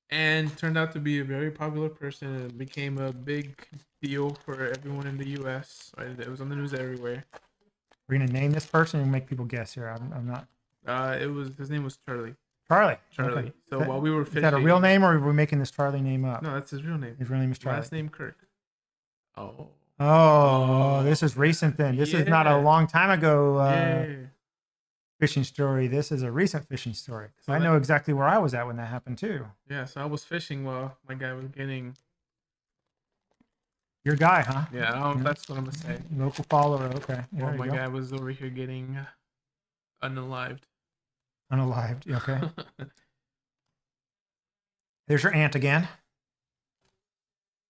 And turned out to be a very popular person, and became a big deal for everyone in the U.S. It was on the news everywhere. We're gonna name this person and make people guess here. I'm not. His name was Charlie. Charlie. Charlie. Okay. So while we were Is fishing, that a real name, or are we making this Charlie name up? No, that's his real name. His real name is Charlie. Last name Kirk. Oh. Oh, this is recent then. This is not a Yeah. long time ago Yeah. fishing story. This is a recent fishing story. So I know exactly where I was at when that happened too. Yeah. So I was fishing while my guy was getting. Your guy, huh? Yeah, that's what I'm gonna say. Local follower. Okay. Well, There you my go. guy was over here getting unalived. Unalived. Okay. There's your aunt again.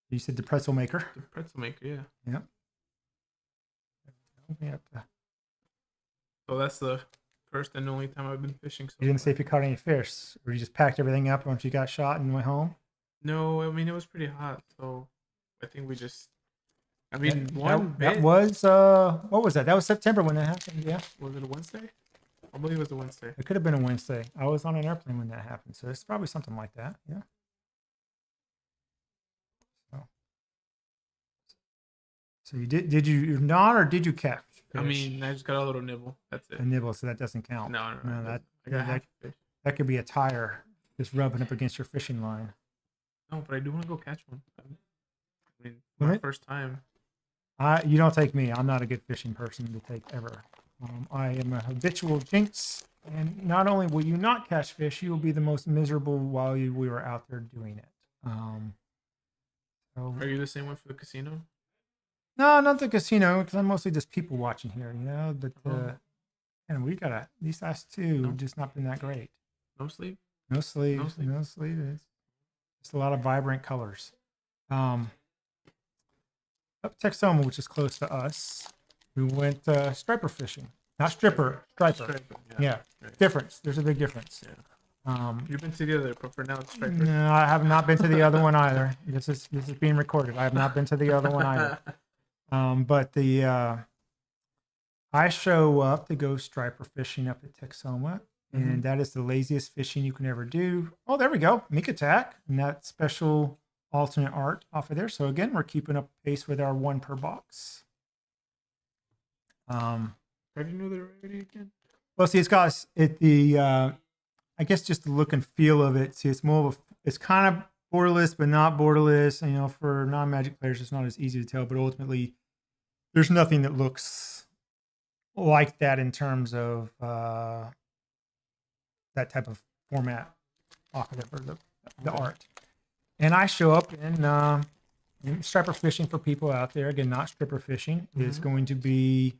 You said the pretzel maker. The pretzel maker, yeah. Yep. Yep. So that's the first and only time I've been fishing. So You didn't far. say if you caught any fish, or you just packed everything up once you got shot and went home. No, I mean it was pretty hot, so I think we just. I mean, That was what was that? That was September when that happened. Yeah, was it a Wednesday? I believe it was a Wednesday. it could have been a Wednesday. I was on an airplane when that happened, so it's probably something like that. Yeah. So you did you not, or did you catch fish? I mean, I just got a little nibble. That's it. A nibble, so that doesn't count. No. No, that I got that- half a fish. that could be a tire just rubbing up against your fishing line. No, but I do want to go catch one. I mean, Will my it? first time. You don't take me. I'm not a good fishing person to take ever. I am a habitual jinx, and not only will you not catch fish, you will be the most miserable while we were out there doing it. So, Are you the same one for the casino? no, not the casino, because I'm mostly just people watching here, you know. But Oh. and we got these last two No. just not been that great. No sleep? No sleeves, sleeve. no sleeves. Just a lot of vibrant colors. Up Texoma, which is close to us, we went striper fishing. Not stripper, striper. Striper, Yeah, right. difference. There's a big difference. Yeah. Um, You've been to the other, but for now it's striper. no, I have not been to the other one either. This is being recorded. I have not been to the other one either. But I show up to go striper fishing up at Texoma, and that is the laziest fishing you can ever do. Oh, there we go, Meek Attack, and that special alternate art off of there. So again, we're keeping up pace with our 1 per box. How do you know they're ready again? Well, see, it's got I guess just the look and feel of it. See, it's more of it's kind of borderless, but not borderless. You know, for non-Magic players, it's not as easy to tell. But ultimately, there's nothing that looks like that in terms of that type of format off of it for the art. And I show up in striper fishing for people out there. Again, not stripper fishing. It's going to be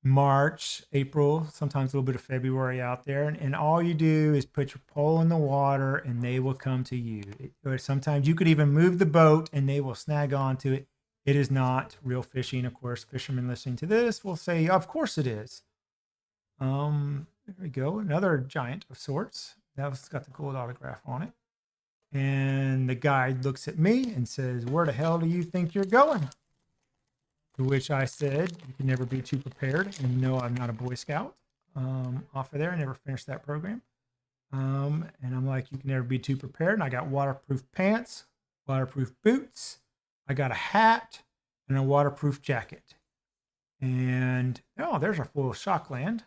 March, April, sometimes a little bit of February out there. And all you do is put your pole in the water and they will come to you. Or sometimes you could even move the boat and they will snag onto it. It is not real fishing. Of course, fishermen listening to this will say, of course it is. There we go. Another giant of sorts. That's got the gold autograph on it. And the guide looks at me and says, where the hell do you think you're going? To which I said, you can never be too prepared. And no, I'm not a Boy Scout. Off of there, I never finished that program. And I'm like, you can never be too prepared. And I got waterproof pants, waterproof boots. I got a hat and a waterproof jacket. And oh, there's our full Shockland.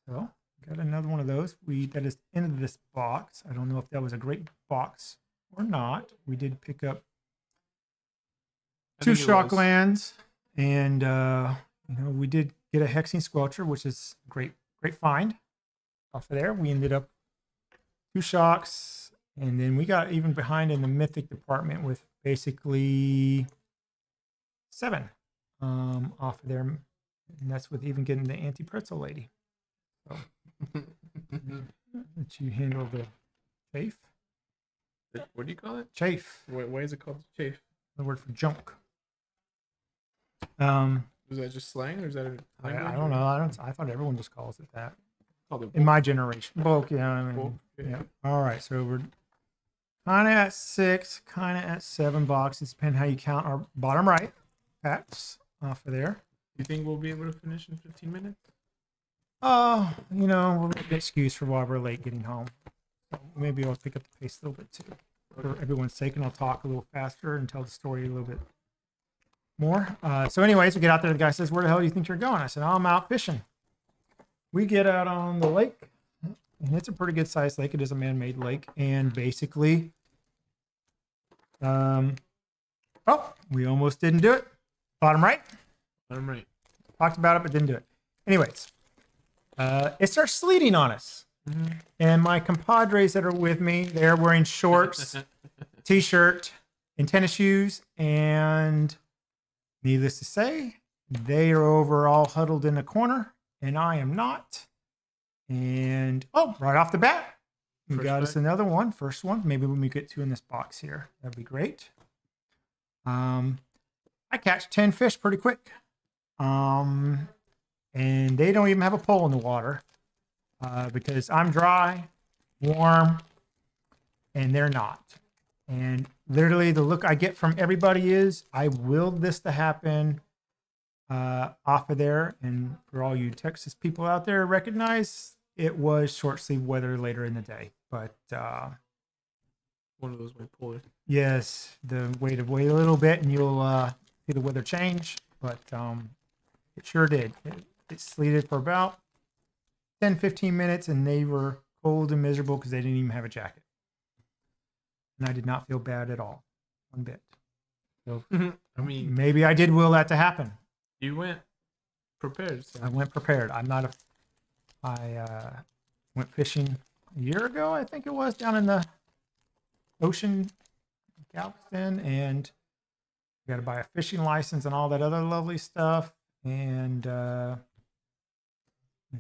So got another one of those. That is into this box. I don't know if that was a great box or not. We did pick up 2 Shocklands. And we did get a Hexing Squelcher, which is great find off of there. We ended up 2 shocks, and then we got even behind in the mythic department with basically 7 off of there, and that's with even getting the anti-pretzel lady. So that you handle the chafe. What do you call it? Chafe. Why is it called chafe? The word for junk. Is that just slang, or is that a language? I don't know. I thought everyone just calls it that. Called it in my generation. Bulk, yeah. I mean, bulk, yeah. All right, so we're kind of at 6, kind of at 7 boxes, depending how you count our bottom right packs off of there. You think we'll be able to finish in 15 minutes? We'll make an excuse for why we're late getting home. So maybe I'll pick up the pace a little bit too, for everyone's sake, and I'll talk a little faster and tell the story a little bit more. So anyways, we get out there. The guy says, where the hell do you think you're going? I said, I'm out fishing. We get out on the lake, and it's a pretty good sized lake. It is a man-made lake. And basically, we almost didn't do it. Bottom right. Bottom right. Talked about it, but didn't do it. Anyways, it starts sleeting on us. And my compadres that are with me, they're wearing shorts, t-shirt, and tennis shoes. And needless to say, they are over all huddled in a corner, and I am not. And right off the bat, we got us another one. First one. Maybe when we get 2 in this box here, that'd be great. I catch 10 fish pretty quick. And they don't even have a pole in the water, because I'm dry, warm, and they're not. And literally the look I get from everybody is, I willed this to happen off of there. And for all you Texas people out there, recognize it was short sleeve weather later in the day. But one of those bipolar. Yes, wait a little bit and you'll see the weather change. But it sure did. It sleeted for about 10-15 minutes, and they were cold and miserable because they didn't even have a jacket. And I did not feel bad at all, one bit. So I mean, maybe I did will that to happen. You went prepared. So. I went prepared. I went fishing a year ago, I think it was, down in the ocean, Galveston, and got to buy a fishing license and all that other lovely stuff. And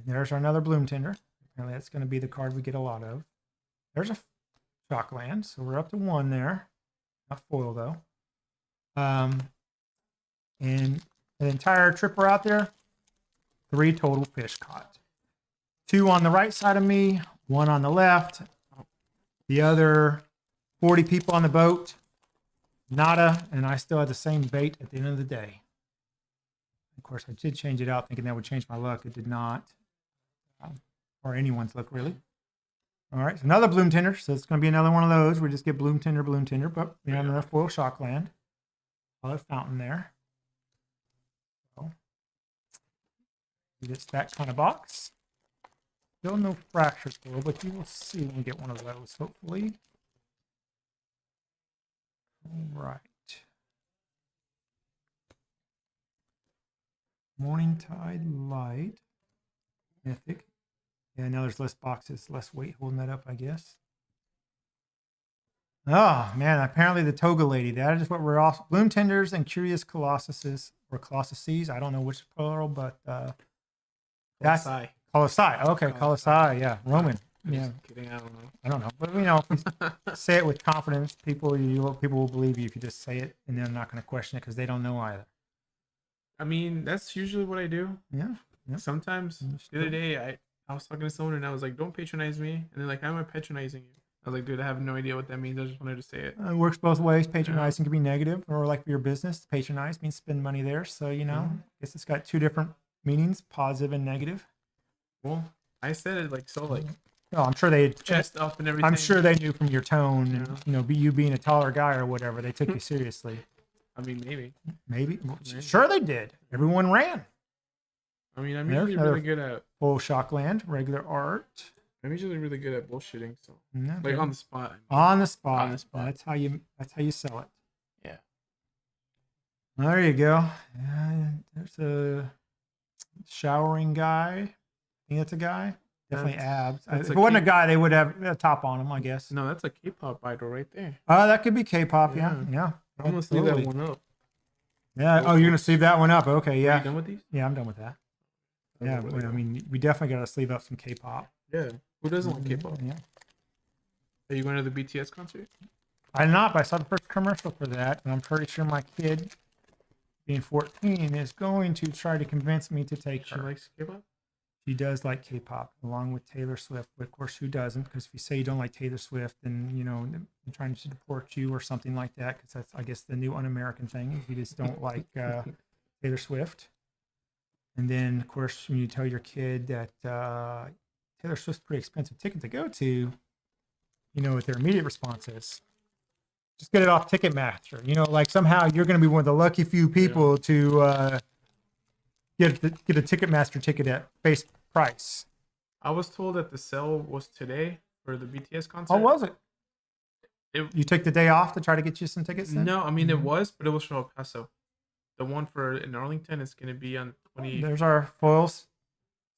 there's another bloom tender. Apparently that's going to be the card we get a lot of. There's a Shockland, so we're up to 1 there. Not foil though. And the entire trip we're out there, 3 total fish caught. 2 on the right side of me, 1 on the left. The other 40 people on the boat, nada, and I still had the same bait at the end of the day. Of course, I did change it out thinking that would change my luck. It did not. Or anyone's luck, really. All right, so another bloom tender. So it's going to be another one of those. We just get bloom tender, but we have another foil shockland. Another fountain there. So it's that kind of box. Still no fracture foil, but you will see when we get one of those, hopefully. All right. Morning Tide Light. Mythic. Yeah, now there's less boxes, less weight holding that up, I guess. Oh, man, apparently the toga lady. That is what we're all... Bloom Tenders and Curious Colossuses, or Colossuses. I don't know which plural, but... that's... Colossi. Okay, Colossi. Yeah, Roman. Yeah. Kidding, I don't know. I don't know. But, you know, if you say it with confidence, people will believe you if you just say it, and they're not going to question it because they don't know either. I mean, that's usually what I do. Yeah. Sometimes, the other day, I was talking to someone, and I was like, don't patronize me. And they're like, how am I patronizing you? I was like, dude, I have no idea what that means. I just wanted to say it. It works both ways. Patronizing can be negative, or like for your business, patronize means spend money there. So, you know, I guess it's got 2 different meanings, positive and negative. Well, I said it like so, like... Oh, I'm sure they... Chest up and everything. I'm sure they knew from your tone, and, you know, you being a taller guy or whatever, they took you seriously. I mean, maybe. Maybe. Sure they did. Everyone ran. I mean, I'm usually really good at... Full Shockland, regular art. I'm usually really good at bullshitting, so... No, like, on the spot. On the spot. On the spot. That's how you sell it. Yeah. There you go. There's a showering guy. I think that's a guy. Definitely abs. If it wasn't a guy, they would have a top on him, I guess. No, that's a K-pop idol right there. Oh, that could be K-pop. Yeah. I'm gonna sleeve that one up. Yeah. Oh, you're gonna sleeve that one up. Okay. Yeah. Are you done with these? Yeah, I'm done with that. Yeah. I mean, we definitely got to sleeve up some K-pop. Yeah. Who doesn't like K-pop? Yeah. Are you going to the BTS concert? I'm not, but I saw the first commercial for that, and I'm pretty sure my kid, being 14, is going to try to convince me to take her. She likes K-pop? She does like K-pop, along with Taylor Swift. But of course, who doesn't? Because if you say you don't like Taylor Swift, then, you know, they're trying to deport you or something like that. Because that's, I guess, the new un-American thing. If you just don't like Taylor Swift. And then, of course, when you tell your kid that Taylor Swift's a pretty expensive ticket to go to, you know what their immediate response is. Just get it off Ticketmaster. You know, like somehow you're going to be one of the lucky few people to get a Ticketmaster ticket at face price. I was told that the sale was today for the BTS concert. Oh, was it? You took the day off to try to get you some tickets then? No, I mean, it was, but it was from El Paso. The one for in Arlington is going to be on 20. There's our foils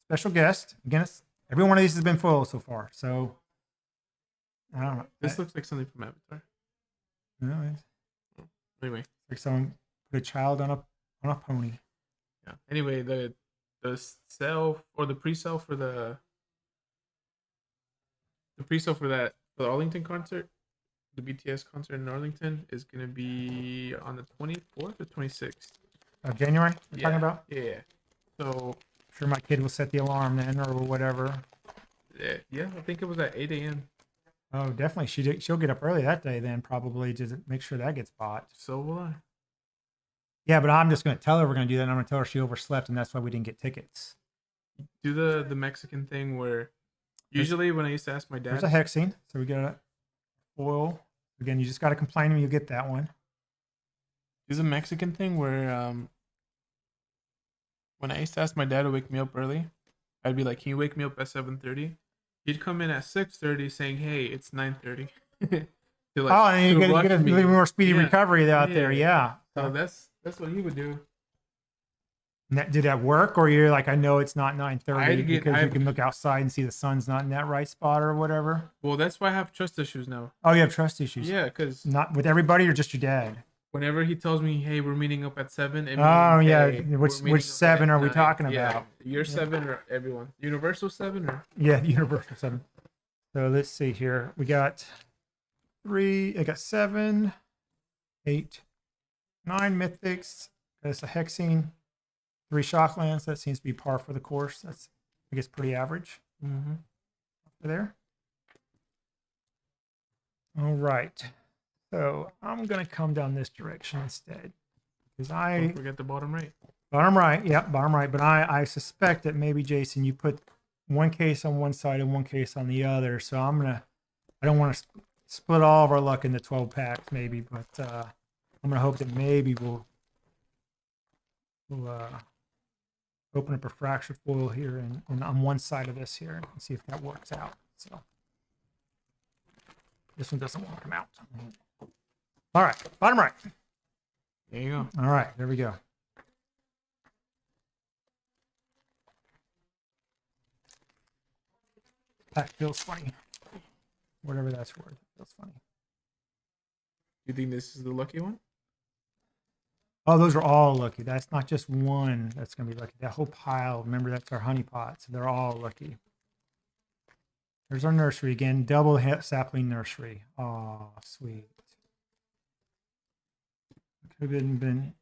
special guest. Again, every one of these has been foil so far. So, I don't know. This looks like something from Avatar. No, Anyway. Like someone put a child on a pony. Yeah. Anyway, the sale or the pre-sale for the for the Arlington concert, the BTS concert in Arlington is gonna be on the 24th or 26th of January. You're talking about? Yeah. So I'm sure my kid will set the alarm then or whatever. Yeah, I think it was at 8 a.m. Oh, definitely. She'll get up early that day then, probably, to make sure that gets bought. So will I. Yeah, but I'm just going to tell her we're going to do that. And I'm going to tell her she overslept, and that's why we didn't get tickets. Do the Mexican thing where usually when I used to ask my dad. There's a hexene, so we got a foil. Again, you just got to complain when you get that one. There's a Mexican thing where when I used to ask my dad to wake me up early, I'd be like, "Can you wake me up at 7:30?" He'd come in at 6:30 saying, "Hey, it's 9:30." And you get a little more speedy recovery out there. Yeah. So that's what he would do. Did that work, or you're like, I know it's not 9:30 because you can look outside and see the sun's not in that right spot or whatever? Well, that's why I have trust issues now. Oh, you have trust issues? Yeah, because not with everybody or just your dad? Whenever he tells me, "Hey, we're meeting up at 7," it means, hey, which 7 are we talking about? Your 7 or everyone? Universal 7 or? Yeah, Universal 7. So let's see here. We got 3. I got 7, 8, 9 mythics. That's a hexene. 3 shock lands. That seems to be par for the course. That's, I guess, pretty average there. All right. So I'm going to come down this direction instead. Because Don't forget the bottom right. Bottom right. Yep, bottom right. But I suspect that maybe, Jason, you put one case on one side and one case on the other. So I don't want to split all of our luck into 12 packs maybe, but I'm going to hope that maybe we'll open up a fractured foil here and on one side of this here and see if that works out. So this one doesn't want to come out. All right, bottom right. There you go. All right, there we go. That feels funny. Whatever that's worth, it feels funny. You think this is the lucky one? Oh, those are all lucky. That's not just one that's going to be lucky. That whole pile, remember, that's our honey pots. They're all lucky. There's our nursery again. Double sapling nursery. Oh, sweet. Could have been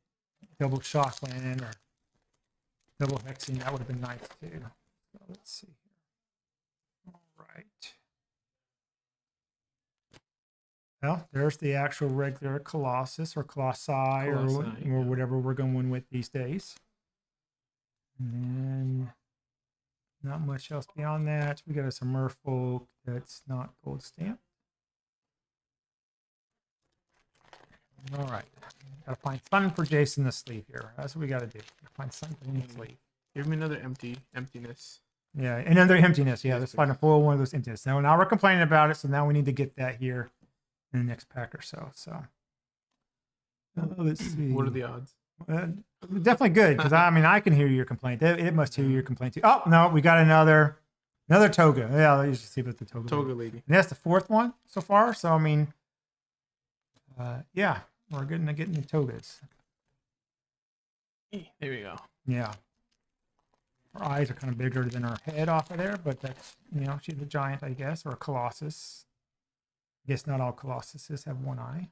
double shock land or double hexing. That would have been nice too. So let's see here. All right. Well, there's the actual regular Colossus or Colossi, or whatever we're going with these days. And then not much else beyond that. We got a Merfolk that's not gold stamp. All right. Gotta find fun for Jason the sleeve here. That's what we gotta do. Find something in the sleeve. Give me another emptiness. Yeah, another emptiness. Yeah, let's find a full one of those emptiness. Now we're complaining about it, so now we need to get that here in the next pack or so. So let's see. What are the odds? Definitely good, because I can hear your complaint. It must hear your complaint too. Oh no, we got another toga. Yeah, let's just see what the toga lady. And that's the 4th one so far. So I mean, yeah, we're getting the togas. There we go. Yeah. Her eyes are kind of bigger than her head off of there, but that's, she's a giant, I guess, or a colossus. I guess not all colossuses have one eye.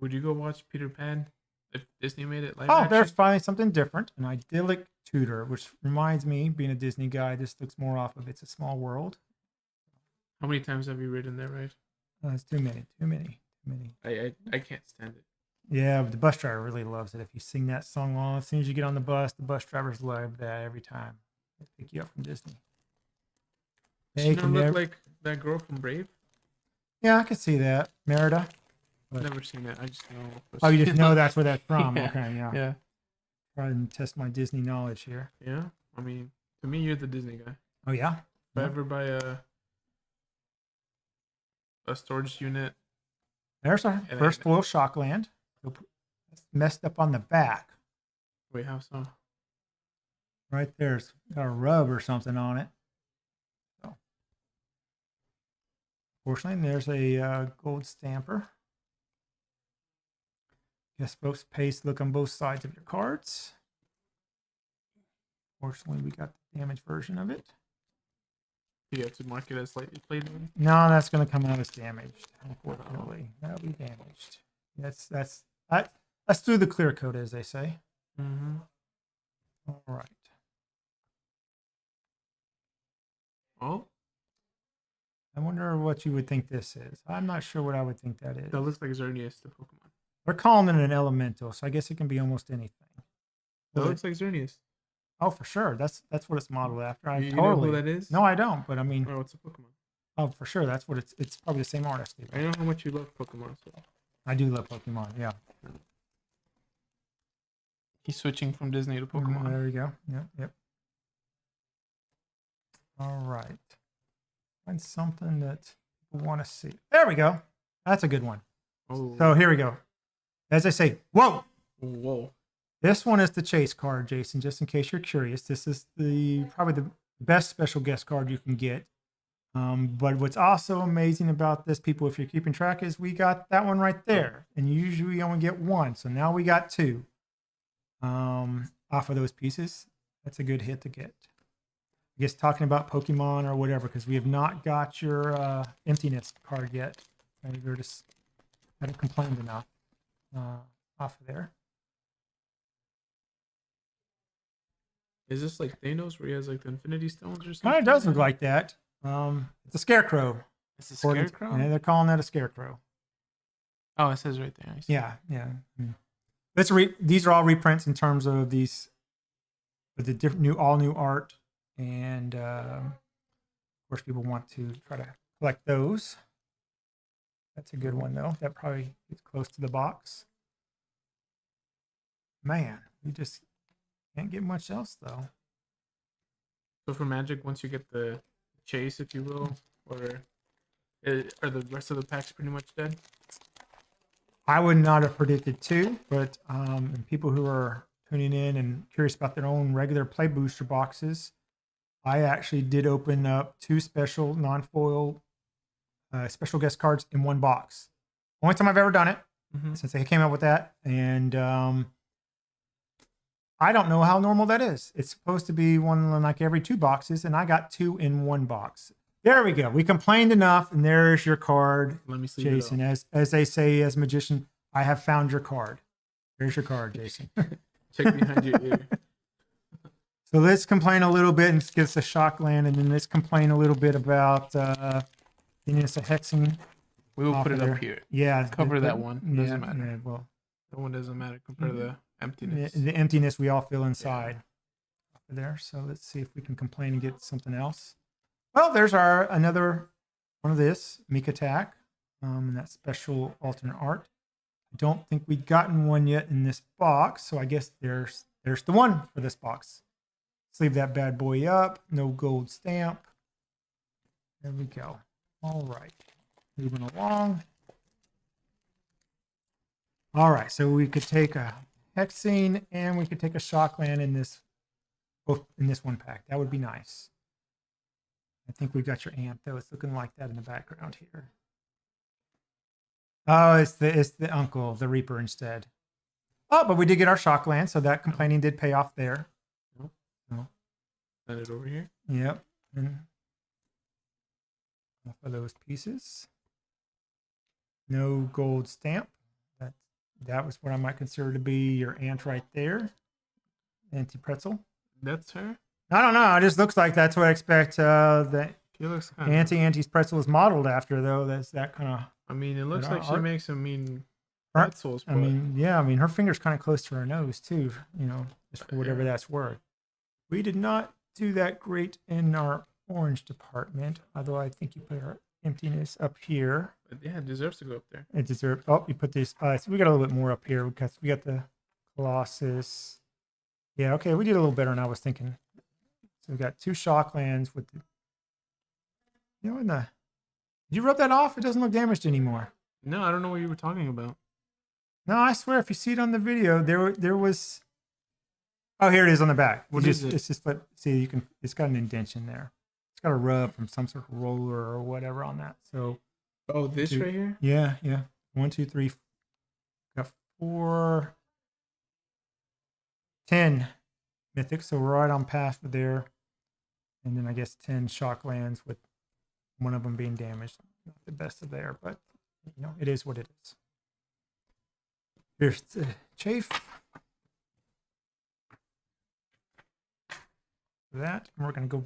Would you go watch Peter Pan if Disney made it live action? There's finally something different. An idyllic tutor, which reminds me, being a Disney guy, this looks more off of It's a Small World. How many times have you ridden there, right? It's too many. I can't stand it. Yeah, but the bus driver really loves it. If you sing that song on, as soon as you get on the bus drivers love that every time. They pick you up from Disney. She don't look like that girl from Brave? Yeah, I can see that. Merida. I've never seen that. I just know. Oh, you just know that's where that's from. Yeah. Okay, yeah. Yeah. Try and test my Disney knowledge here. Yeah. I mean, to me, you're the Disney guy. Oh, yeah? If I ever buy a storage unit. There's our first foil shock land. It's messed up on the back. Wait, how so? Right there's got a rub or something on it. So, fortunately, there's a gold stamper. Guess folks paste look on both sides of your cards. Fortunately, we got the damaged version of it. You have to mark it as slightly played. No, that's going to come out as damaged. Unfortunately, that'll be damaged. That's through the clear coat, as they say. Mm-hmm. All right. Oh. I wonder what you would think this is. I'm not sure what I would think that is. That looks like Xerneas, the Pokemon. They're calling it an elemental, so I guess it can be almost anything. That looks like Xerneas. Oh, for sure. That's what it's modeled after. You know who that is? No, I don't. But I mean, oh, it's a Pokemon. Oh, for sure. That's what it's probably the same artist. I know how much you love Pokemon. So. I do love Pokemon. Yeah. He's switching from Disney to Pokemon. There we go. Yep. All right. Find something that people want to see. There we go. That's a good one. Oh. So here we go. As I say, whoa. Whoa. This one is the chase card, Jason, just in case you're curious. This is probably the best special guest card you can get. But what's also amazing about this, people, if you're keeping track, is we got that one right there. And usually we only get one. So now we got two off of those pieces. That's a good hit to get. I guess talking about Pokemon or whatever, because we have not got your emptiness card yet. We're just haven't complained enough off of there. Is this like Thanos where he has like the Infinity Stones or something? Kind of does look like that. It's a scarecrow. It's a according to- scarecrow. yeah, they're calling that a scarecrow. Oh, it says right there. I see. Yeah, yeah. These are all reprints in terms of these with the different all new art, and of course, people want to try to collect those. That's a good one though. That probably gets close to the box. Man, we just can't get much else though. So for Magic, once you get the chase, if you will, or are the rest of the packs pretty much dead? I would not have predicted two, but and people who are tuning in and curious about their own regular play booster boxes, I actually did open up two special non-foil special guest cards in one box. Only time I've ever done it since they came out with that, and I don't know how normal that is. It's supposed to be one like every two boxes, and I got two in one box. There we go. We complained enough, and there's your card, Let me see, Jason. As they say, as magician, I have found your card. There's your card, Jason. Check behind your ear. So let's complain a little bit and give us a shock land, and then let's complain a little bit about Venus hexing. We will put it there. up here. Yeah, Cover that one. Doesn't matter. Yeah, well, That one doesn't matter compared to the emptiness. the emptiness we all feel inside there. So let's see if we can complain and get something else. Well, there's another one of this Meek Attack, and that special alternate art. I don't think we'd gotten one yet in this box, so I guess there's the one for this box. Sleeve that bad boy up. No gold stamp. There we go. All right, moving along. All right, so we could take a hexing and we could take a shock land in this, both in this one pack. That would be nice. I think we got your ant though. It's looking like that in the background here. Oh, it's the uncle, the Reaper instead. Oh, but we did get our shock land, so that complaining did pay off there. Oh. Send it over here. Yep. And off of those pieces. No gold stamp. That was what I might consider to be your ant right there. Anti-pretzel. That's her. I don't know. It just looks like that's what I expect that She looks kind of. Auntie's pretzel is modeled after, though. That's that kind of. I mean, it looks like she art. makes some mean Art. pretzels. I mean, yeah. I mean, her finger's kind of close to her nose too. You know, just for whatever that's worth. We did not do that great in our orange department, although I think you put our emptiness up here. But yeah, it deserves to go up there. It deserves. Oh, you put this. So we got a little bit more up here because we got the Colossus. Yeah, okay, we did a little better than I was thinking. So we got two shock lands with the. You know, did you rub that off? It doesn't look damaged anymore. No, I don't know what you were talking about. No, I swear, if you see it on the video, there was. Oh, here it is on the back. What is it? It's just see, you can. It's got an indentation there. It's got a rub from some sort of roller or whatever on that. So. Oh, this Two, right here? Yeah, yeah. 1, 2, 3. Got 4, 10 mythics, so we're right on path there. And then I guess 10 shock lands with one of them being damaged. Not the best of there, but you know, it is what it is. Here's the chafe. That, and we're gonna go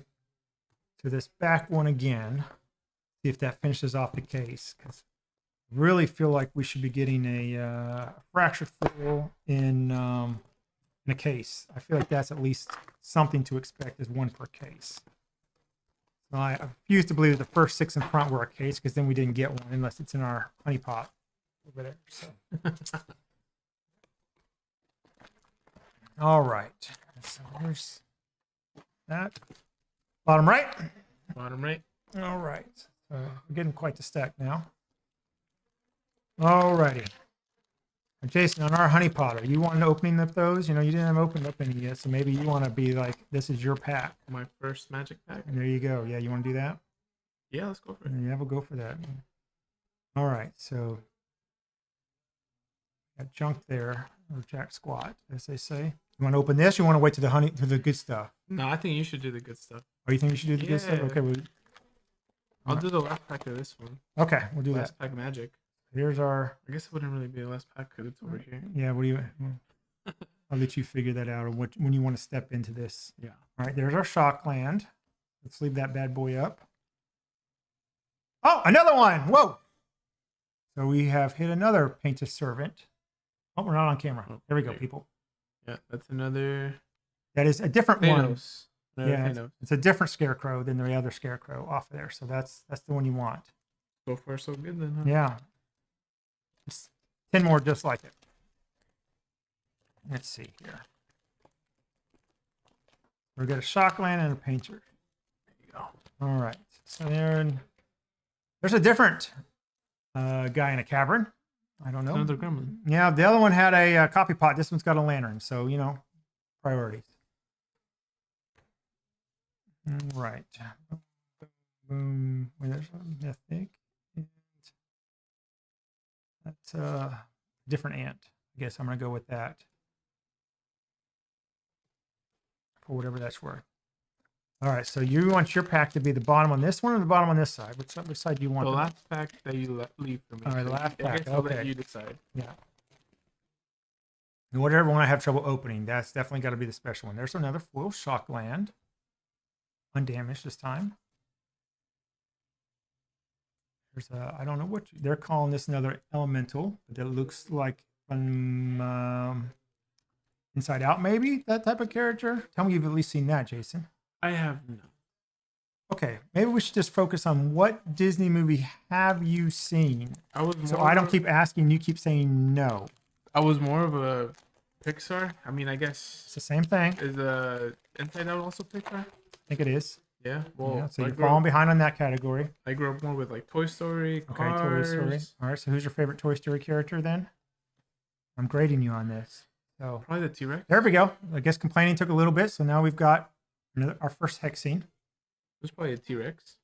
to this back one again. See if that finishes off the case, because I really feel like we should be getting a fracture full in a case. I feel like that's at least something to expect, is one per case. So I refuse to believe the first 6 in front were a case, because then we didn't get one unless it's in our honey pot over there. So. All right. So there's that. Bottom right. Bottom right. All right. We're getting quite the stack now. Alrighty. Jason, on our honey pot, are you wanting to opening up those? You know, you didn't have opened up any yet, so maybe you want to be like, this is your pack. My first magic pack. And there you go. Yeah, you want to do that? Yeah, let's go for it. Yeah, we'll go for that. All right, so got junk there, or jack squat, as they say. You want to open this? Or you want to wait to the good stuff? No, I think you should do the good stuff. Oh, you think we should do the good stuff? Yeah. Okay, I'll do the last pack of this one. okay, we'll do Last that. pack magic. Here's our. I guess it wouldn't really be the last pack because it's over here. Yeah, what do you? I'll let you figure that out, or when you want to step into this. Yeah. All right, there's our Shockland. Let's leave that bad boy up. Oh, another one! Whoa! So we have hit another Painted Servant. Oh, we're not on camera. There we go, people. Yeah, that's another That is a different one. Thanos. Another Yeah, Thanos. it's a different Scarecrow than the other Scarecrow off of there. So that's the one you want. So far, so good then, huh? Yeah. Just 10 more just like it. Let's see here. We've got a Shockland and a Painter. There you go. All right. So there's a different guy in a cavern. I don't know. Another gremlin. Yeah, the other one had a coffee pot. This one's got a lantern. So, you know, priorities. Right. Boom. There's a mythic. And that's a different ant. I guess I'm going to go with that. For whatever that's worth. All right, so you want your pack to be the bottom on this one or the bottom on this side? Which side do you want? The last pack that you leave for me. All right, the last I pack. guess I'll Okay. let you decide. Yeah. And whatever one I have trouble opening, that's definitely got to be the special one. There's another foil Shockland. Undamaged this time. There's a, I don't know what they're calling this, another elemental, but that looks like from Inside Out, maybe that type of character. Tell me you've at least seen that, Jason. I have no. Okay, maybe we should just focus on what Disney movie have you seen? I was So more I don't of- keep asking, you keep saying no. I was more of a Pixar. I mean, I guess It's the same thing. I is Inside Out also Pixar? think it is. Yeah. Well, Yeah, so I you're grew up- falling behind on that category. I grew up more with like Toy Story, Okay, Cars. Toy Story. All right, so who's your favorite Toy Story character then? I'm grading you on this. So Probably the T-Rex. there we go. I guess complaining took a little bit, so now we've got our first hex scene. It was probably a T-Rex.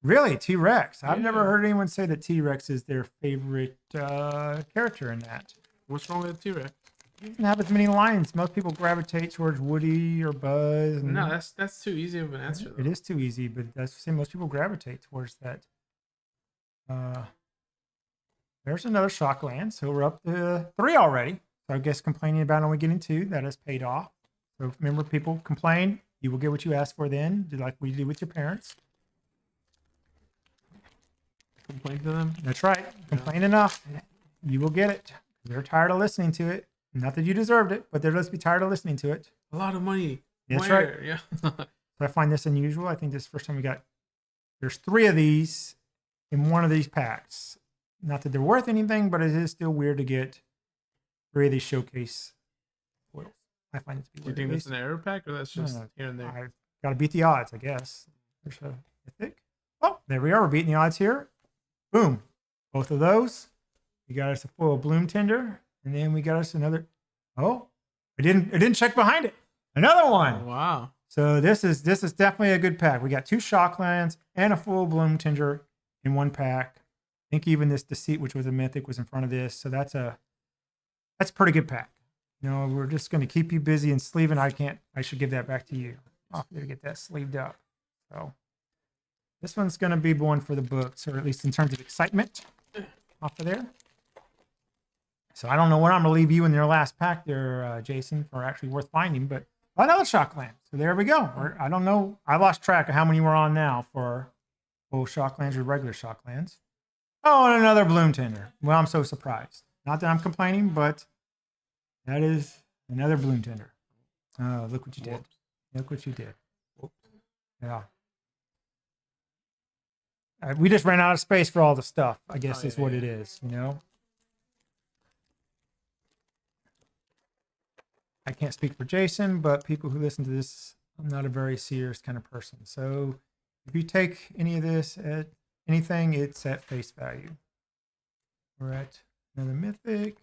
Really, T-Rex. I've never Yeah. heard anyone say that T-Rex is their favorite character in that. What's wrong with a T-Rex? He doesn't have as many lines. Most people gravitate towards Woody or Buzz. And No, that's too easy of an answer. it Though. is too easy, but that's the same. Most people gravitate towards that. There's another Shockland, so we're up to 3 already. So I guess complaining about only getting 2, that has paid off. So remember, people complain, you will get what you asked for then, like we did with your parents. Complain to them. That's right. Complain enough, you will get it. They're tired of listening to it. Not that you deserved it, but they're just be tired of listening to it. A lot of money. That's Where? right. Yeah. So I find this unusual. I think this is the first time we got, there's 3 of these in one of these packs. Not that they're worth anything, but it is still weird to get 3 of these showcase foils. I find it to be Do you weird. think at that's least. an error pack or that's just here and there? I've got to beat the odds, I guess. There's a mythic. Oh, there we are. We're beating the odds here. Boom. Both of those. We got us a foil Bloom Tender, and then we got us another. Oh, I didn't check behind it. Another one. Oh, wow. So this is definitely a good pack. We got 2 Shocklands and a full Bloom Tender in one pack. I think even this Deceit, which was a mythic, was in front of this. So that's a pretty good pack. You know, we're just going to keep you busy and sleeving. I should give that back to you. I'll have to get that sleeved up. So this one's going to be one for the books, or at least in terms of excitement off of there. So I don't know what I'm going to leave you in your last pack there, Jason, for actually worth finding, but another Shockland. So there we go. I don't know. I lost track of how many we're on now for both Shocklands or regular Shocklands. Oh, and another Bloom Tender. Well, I'm so surprised. Not that I'm complaining, but that is another Bloom Tender. Oh, look what you did. Whoops. Look what you did. Yeah. We just ran out of space for all the stuff, I guess is what it is, you know? I can't speak for Jason, but people who listen to this, I'm not a very serious kind of person. So if you take any of this at anything, it's at face value. We're at another mythic.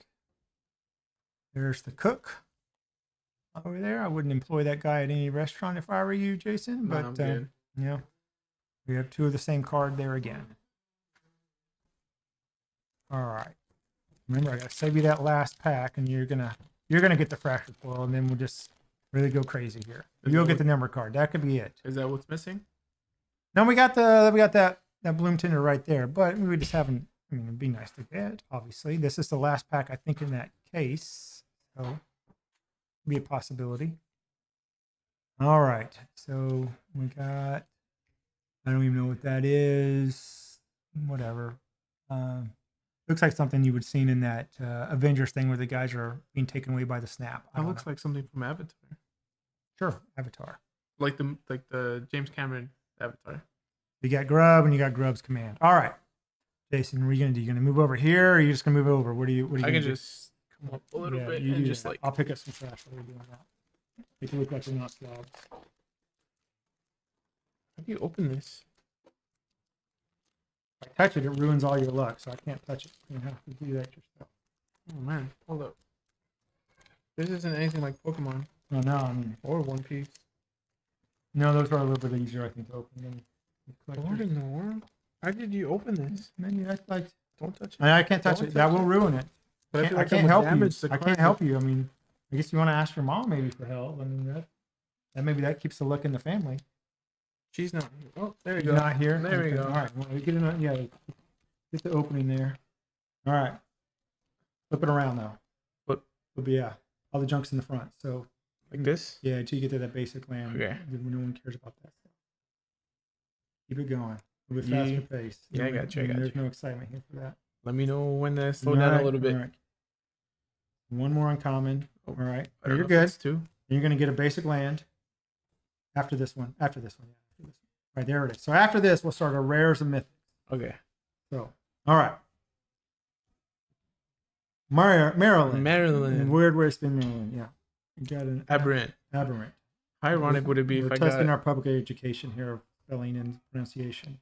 There's the cook over there. I wouldn't employ that guy at any restaurant if I were you, Jason. No, But I'm good. yeah, we have 2 of the same card there again. All right. Remember, I gotta save you that last pack, and you're gonna get the fractured foil, and then we'll just really go crazy here. You'll get the number card. That could be it. Is that what's missing? No, we got that Bloom Tender right there, but we just haven't. I mean, it'd be nice to get. Obviously, this is the last pack I think in that case. So be a possibility. All right. So we got, I don't even know what that is. Whatever. Looks like something you would seen in that Avengers thing where the guys are being taken away by the snap. That looks like something from Avatar. Sure, Avatar. Like the James Cameron Avatar. You got Grub and you got Grub's command. All right, Jason, what are you gonna do? You gonna move over here, or are you just gonna move over? What are you? I can just come up a little bit and just like. I'll pick up some trash while you're doing that. Make it look like they're not slabs. How do you open this? If I touch it, it ruins all your luck, so I can't touch it. You have to do that yourself. Oh man, hold up. This isn't anything like Pokemon. Oh no, I mean, Or One Piece. no, those are a little bit easier, I think, to open than What in the world? How did you open this? Maybe that's like. Don't touch it. I can't touch it. That will ruin it. But I that can't would help you. damage the I can't card. help you. I mean, I guess you want to ask your mom maybe for help. I mean, that maybe that keeps the luck in the family. She's not here. Oh, there you You're go. not here. There we Okay. go. All right. Well, we get in. Yeah, get the opening there. All right. Flip it around though. Flip. Yeah, all the junk's in the front. So Like this? yeah, until you get to that basic land. Okay. No one cares about that stuff. Keep it going. A little bit faster pace. Yeah, I got you. There's no excitement here for that. Let me know when to slow down a little bit. All right. One more uncommon. Oh, all right. I don't You're know if good. it's two. You're going to get a basic land after this one. After this one. Yeah. After this one. Right, there it is. So after this, we'll start our rares and mythics. Okay. So, all right. Maryland. Maryland. Weird way to spin Maryland. Yeah. You got an Aberrant. aberrant. How ironic would it be We're if I testing got? our public education here of spelling and pronunciation.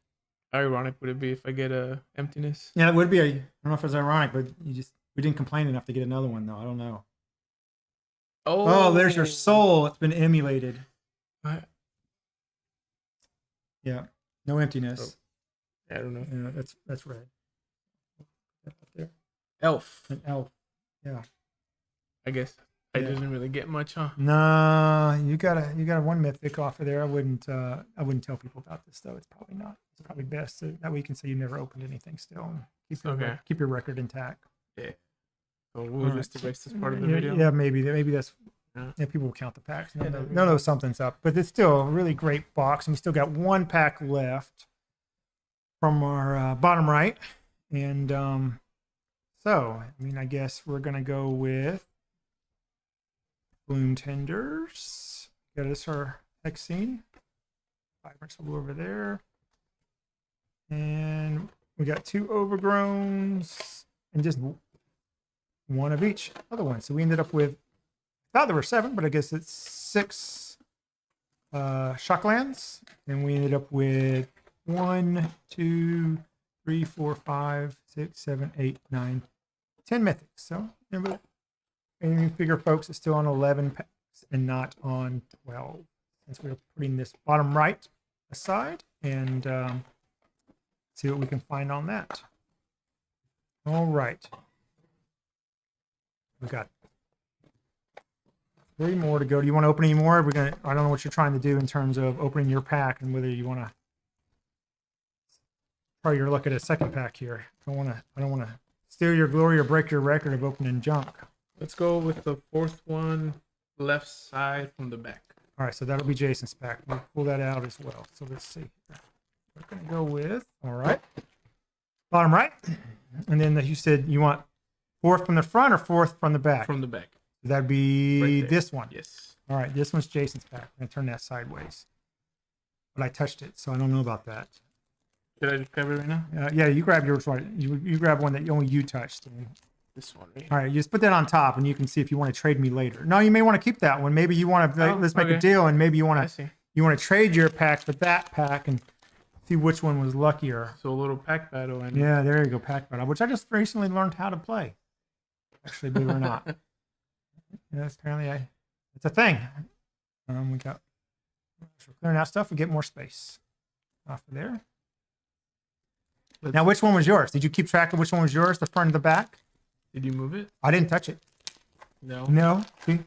How ironic would it be if I get a emptiness? Yeah, it would be. I don't know if it's ironic, but we didn't complain enough to get another one, though. I don't know. Oh, there's your soul. It's been emulated. What? Yeah. No emptiness. I don't know. Yeah, that's red. That up there. Elf. An elf. Yeah. I guess I Yeah. didn't really get much, huh? Nah, you got one mythic off of there. I wouldn't tell people about this though. It's probably not. It's probably best that way you can say you never opened anything still. And keep your record intact. Yeah. So we'll just erase this part of the Yeah, video. yeah, maybe that's. Yeah. Yeah, people will count the packs. Yeah, They'll know something's up, but it's still a really great box, and we still got one pack left from our bottom right, and so I mean, I guess we're gonna go with Bloom Tenders. Got us our Hexene. Vibrance will go over there, and we got two Overgrowns and just one of each other one. So we ended up with. Thought there were 7, but I guess it's 6 Shocklands, and we ended up with 1, 2, 3, 4, 5, 6, 7, 8, 9, 10 mythics. So, and you figure, folks, it's still on 11 packs and not on 12. Since we're putting this bottom right aside and see what we can find on that. All right, we got 3 more to go. Do you want to open any more? I don't know what you're trying to do in terms of opening your pack and whether you want to try your luck at a second pack here. I don't want to steal your glory or break your record of opening junk. Let's go with the 4th one, left side from the back. All right, so that'll be Jason's pack. We'll pull that out as well. So let's see. We're going to go with, all right, bottom right. And then you said you want 4th from the front or 4th from the back? From the back. That'd be Right this one. Yes. All right, this one's Jason's pack. I'm going to turn that sideways. But I touched it, so I don't know about that. Should I just grab it right now? Yeah, you grab yours one. You grab one that only you touched. This one right here. All right, you just put that on top, and you can see if you want to trade me later. No, you may want to keep that one. Maybe you want to let's make a deal, and maybe you want to trade your packs with that pack and see which one was luckier. So a little pack battle. And Yeah, there you go, pack battle, which I just recently learned how to play. Actually, believe it or not. Yeah, apparently it's a thing. We got for clearing out stuff. We get more space off of there. Now, which one was yours? Did you keep track of which one was yours, the front and the back? Did you move it? I didn't touch it. No. No. See?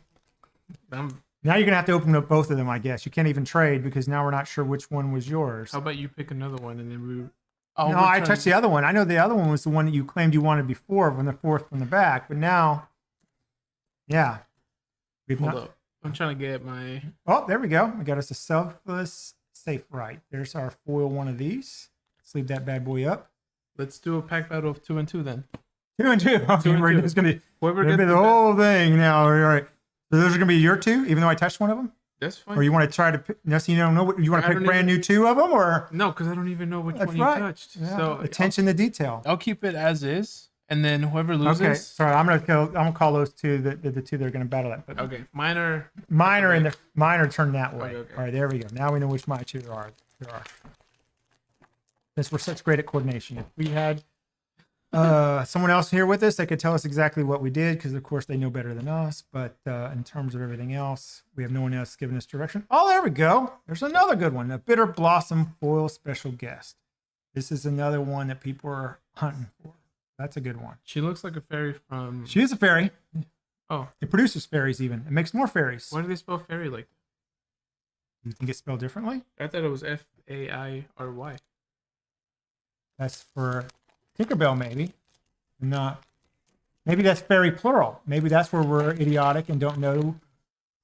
How Now you're gonna have to open up both of them, I guess. You can't even trade because now we're not sure which one was yours. about you pick another one and then we? No, I touched the other one. I know the other one was the one that you claimed you wanted before, from the 4th from the back. But now, yeah, We've Hold not. up. I'm trying to get my. Oh, there we go. We got us a selfless safe right. There's our foil one of these. Let's leave that bad boy up. Let's do a pack battle of 2 and 2 then. 2 and 2. Okay, 2 and we're 2. just gonna Whoever be gets the whole thing now. All right. So those are gonna be your 2, even though I touched one of them. That's fine. Or you want to try to pick? No, so you don't know what you want to I pick. don't Brand new 2 of them, or No, because I don't even know which that's one you right. touched. Yeah. So attention to detail. I'll keep it as is, and then whoever loses. Okay, sorry. I'm gonna call those 2 the 2 that are gonna battle that. But Okay, mine are mine are turned that way. Okay. All right, there we go. Now we know which my 2 are. There are. Since we're such great at coordination, if we had someone else here with us, they could tell us exactly what we did, because of course they know better than us. But in terms of everything else, we have no one else giving us direction. Oh, there we go. There's another good one. A Bitter Blossom Foil Special Guest. This is another one that people are hunting for. That's a good one. She looks like a fairy from. She is a fairy. Oh, It produces fairies even. It makes more fairies. why do they spell fairy like You think it's spelled differently? that? I thought it was Fairy. That's for Tinkerbell, maybe. Not. Maybe that's fairy plural. Maybe that's where we're idiotic and don't know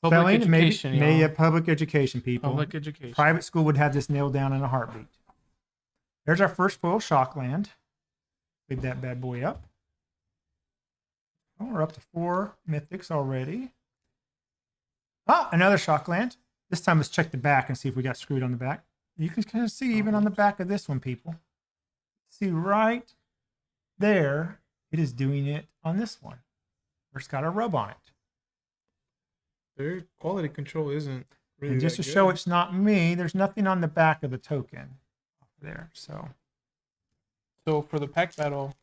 Public spelling. education. Maybe y'all. public education people. Public education. Private school would have this nailed down in a heartbeat. There's our first foil Shockland. Leave that bad boy up. Oh, we're up to 4 mythics already. Ah, another Shockland. This time let's check the back and see if we got screwed on the back. You can kind of see even on the back of this one, people. See right there, it is doing it on this one. It's got a rub on it. Their quality control isn't really. And just to that show good. it's not me, there's nothing on the back of the token there. So So for the pack battle,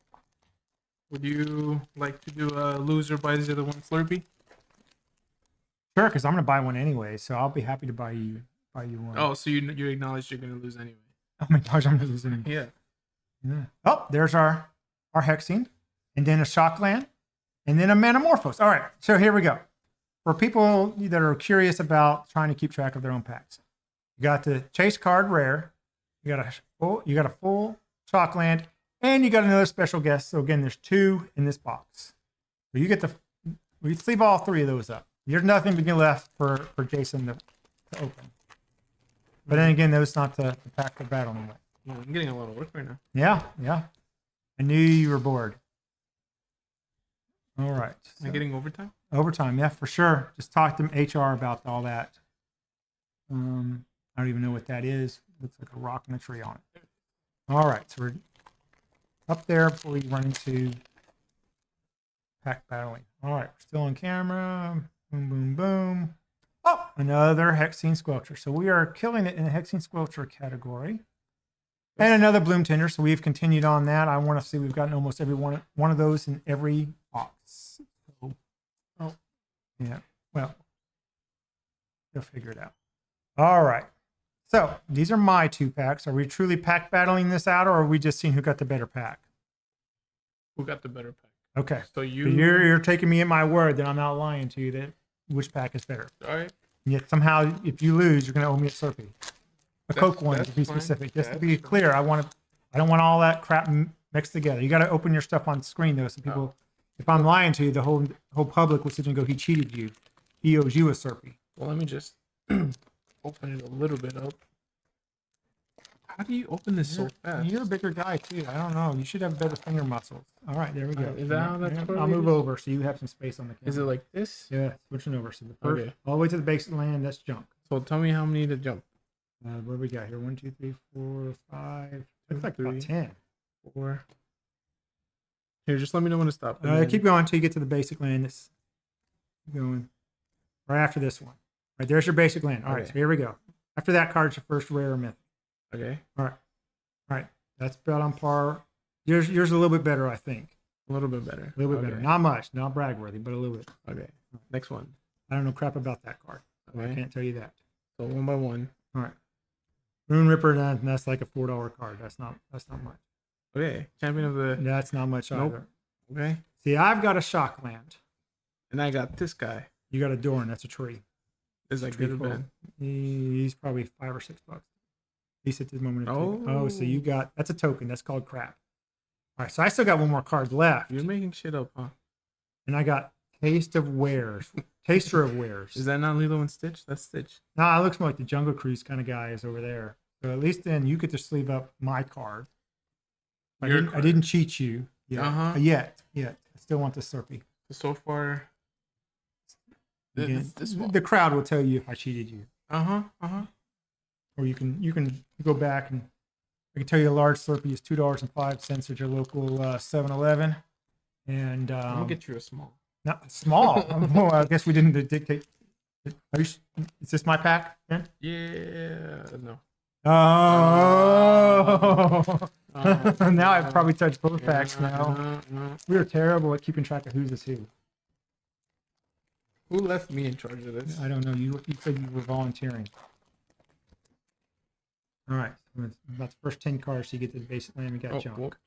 would you like to do a loser buys the other one Slurpee? sure, because I'm gonna buy one anyway, so I'll be happy to buy you one. Oh, so you acknowledge you're gonna lose anyway. Oh my gosh, I'm losing. Yeah. Yeah. Oh, there's our Hexing, and then a Shockland, and then a Manamorphose. All right, so here we go. For people that are curious about trying to keep track of their own packs, you got the chase card rare, you got a full Shockland, and you got another special guest. So again, there's 2 in this box. So you get we leave all 3 of those up. There's nothing to get left for Jason to open. But then again, those not the pack of battle anyway. Yeah, I'm getting a lot of work right now. Yeah. I knew you were bored. All right. Am I getting overtime? Overtime, yeah, for sure. Just talk to HR about all that. I don't even know what that is. Looks like a rock and a tree on it. All right, so we're up there before we run into pack battling. All right, we're still on camera. Boom, boom, boom. Oh, another Hexene Squelcher. So we are killing it in the Hexene Squelcher category. And another Bloom Tender. So we've continued on that. I want to see we've gotten almost every one of those in every box. So, oh, yeah. Well, they'll figure it out. All right. So these are my 2 packs. Are we truly pack battling this out, or are we just seeing who got the better pack? Who got the better pack? Okay. So So you. you're taking me at my word that I'm not lying to you that which pack is better. All right. And yet somehow, if you lose, you're going to owe me a Slurpee. A Coke one, to be fine. specific. Just to be That's clear, I don't want all that crap mixed together. You got to open your stuff on screen though, so people. If I'm lying to you, the whole public will sit and go, "He cheated you. He owes you a Slurpee." Well, let me just open it a little bit up. How do you open this so fast? You're a bigger guy too. I don't know. You should have better finger muscles. All right, there we go. Is that how that's I'll move over so you have some space on the camera. Is it like this? Yeah, switching over. So the first, Okay. all the way to the base land, that's junk. So tell me how many to jump. What do we got here? 1, 2, 3, 4, 5. Looks like about 3, 10. 4. Here, just let me know when to stop. and then- Keep going until you get to the basic land. It's going right after this one. Right there's your basic land. All right, Okay. so here we go. After that card's your first rare myth. Okay. All right. That's about on par. Yours a little bit better, I think. A little bit better. A little bit better. Not much, not brag worthy, but a little bit. Okay. Next one. I don't know crap about that card. I Okay. can't tell you that. So 1 by 1. All right. Rune Ripper, that's like a $4 card. That's not much. Okay. Champion of the. That's not much Nope. either. Okay. See, I've got a Shockland. And I got this guy. You got a Doran. That's a tree. Is that Tree good or full. bad? He's probably $5 or $6. At least at this moment. Oh. So you got that's a token. That's called crap. All right, so I still got one more card left, You're making shit up, huh? and I got Taste of Wares. Taster of wares. Is that not Lilo and Stitch? That's Stitch. No, it looks more like the Jungle Cruise kind of guy is over there. So at least then you get to sleeve up my card. I didn't cheat you yet. I still want the Slurpee. So far, Again, the crowd will tell you if I cheated you. Or you can go back and I can tell you a large Slurpee is $2.05 at your local 7-Eleven. And I'm gonna get you a small. Not small. Well, I guess we didn't dictate. Is this my pack? Ben? Yeah. No. Oh. Now I've probably touched both packs now. We are terrible at keeping track of who's is who. Who left me in charge of this? I don't know. You said you were volunteering. All right. About the first 10 cards, so you get to the basic land. We got junk. Whoops.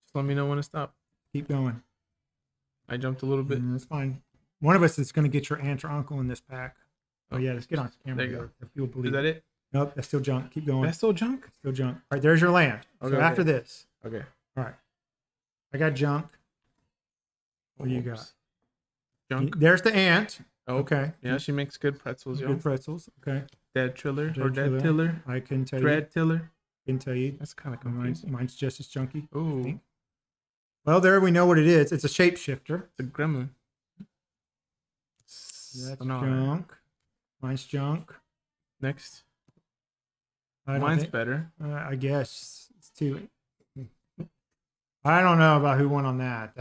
Just let me know when to stop. Keep going. I jumped a little bit. That's fine. One of us is going to get your aunt or uncle in this pack. Oh yeah, let's get on camera. There you go. If you'll believe. Is that it? Nope, that's still junk. Keep going. That's still junk? Still junk. All right, there's your land. Okay, so after this. Okay. All right. I got junk. What do you got? Junk. There's the ant. Oh, okay. Yeah, she makes good pretzels, yo. Good pretzels. Okay. Dead Triller or Dead Tiller. I can tell Dread Tiller. I can tell you. That's kind of confusing. Mine's just as junky. Ooh. Well, there we know what it is. It's a shapeshifter. It's a gremlin. That's junk. Mine's junk. Next. Mine's better. I guess it's too. I don't know about who won on that.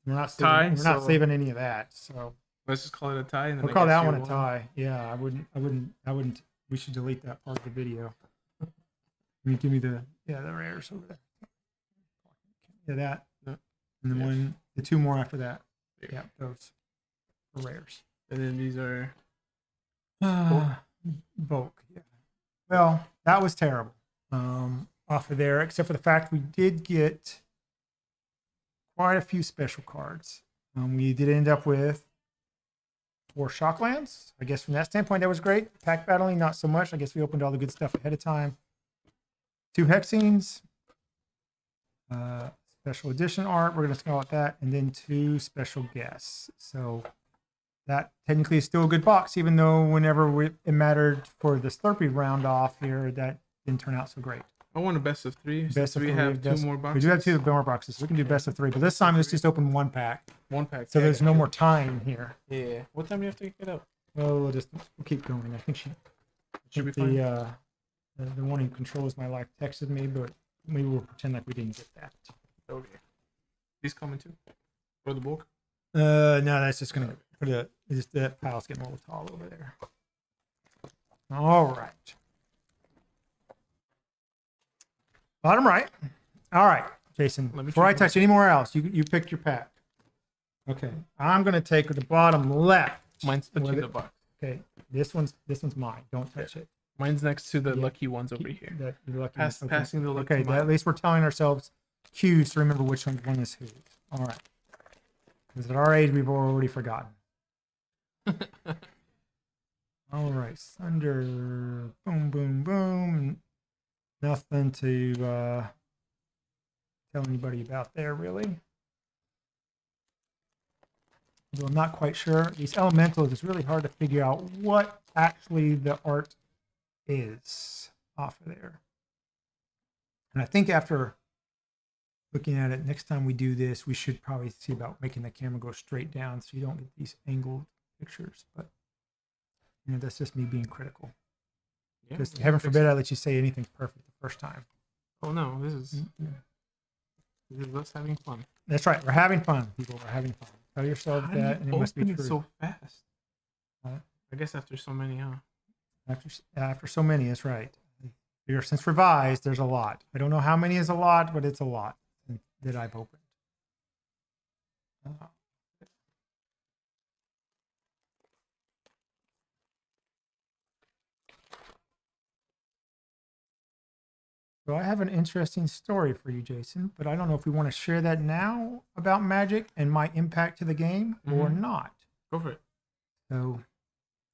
We're not saving any of that. So let's just call it a tie. And then we'll call that one a tie. Yeah, I wouldn't. We should delete that part of the video. Give me the rares over there. Yeah, that. And then the two more after that. Yeah, those are rares. And then these are bulk. Yeah. Well, that was terrible. Off of there, except for the fact we did get quite a few special cards. We did end up with 4 Shocklands. I guess from that standpoint, that was great. Pack battling, not so much. I guess we opened all the good stuff ahead of time. 2 Hexines. Special edition art. We're going to call it that. And then 2 special guests. So that technically is still a good box, even though whenever it mattered for the Slurpee round off here, that didn't turn out so great. I want a best of 3. Best of 3. We have 2 more boxes. We do have 2 more boxes. We can do best of 3, but this time let's just open 1 pack. 1 pack. So there's no more time here. Yeah. What time do you have to get up? Well, we'll keep going. I think she should be fine. The one who controls my life texted me, but we will pretend like we didn't get that. Okay. These coming too? For the bulk? No, that's just gonna put that pile's getting a little tall over there. All right. Bottom right. All right, Jason. Before I touch anywhere else, you pick your pack. Okay. I'm gonna take the bottom left. Mine's touching the box. Okay. This one's mine. Don't touch it. Mine's next to the lucky ones over here. Passing the lucky. Okay, at least we're telling ourselves cues to remember which one is whose. All right. Because at our age, we've already forgotten. All right. Thunder. Boom, boom, boom. Nothing to tell anybody about there, really. Although I'm not quite sure. These elementals, it's really hard to figure out what actually the art is off of there. And I think after looking at it, next time we do this, we should probably see about making the camera go straight down so you don't get these angled pictures. But that's just me being critical. Because heaven forbid I let you say anything's perfect the first time. Oh no, this is us having fun. That's right. We're having fun, people. We're having fun. Tell yourself that, and it must be true. So fast. I guess after so many, huh? After so many, that's right. Since revised, there's a lot. I don't know how many is a lot, but it's a lot that I've opened. So I have an interesting story for you, Jason, but I don't know if we want to share that now about Magic and my impact to the game or not. Go for it. So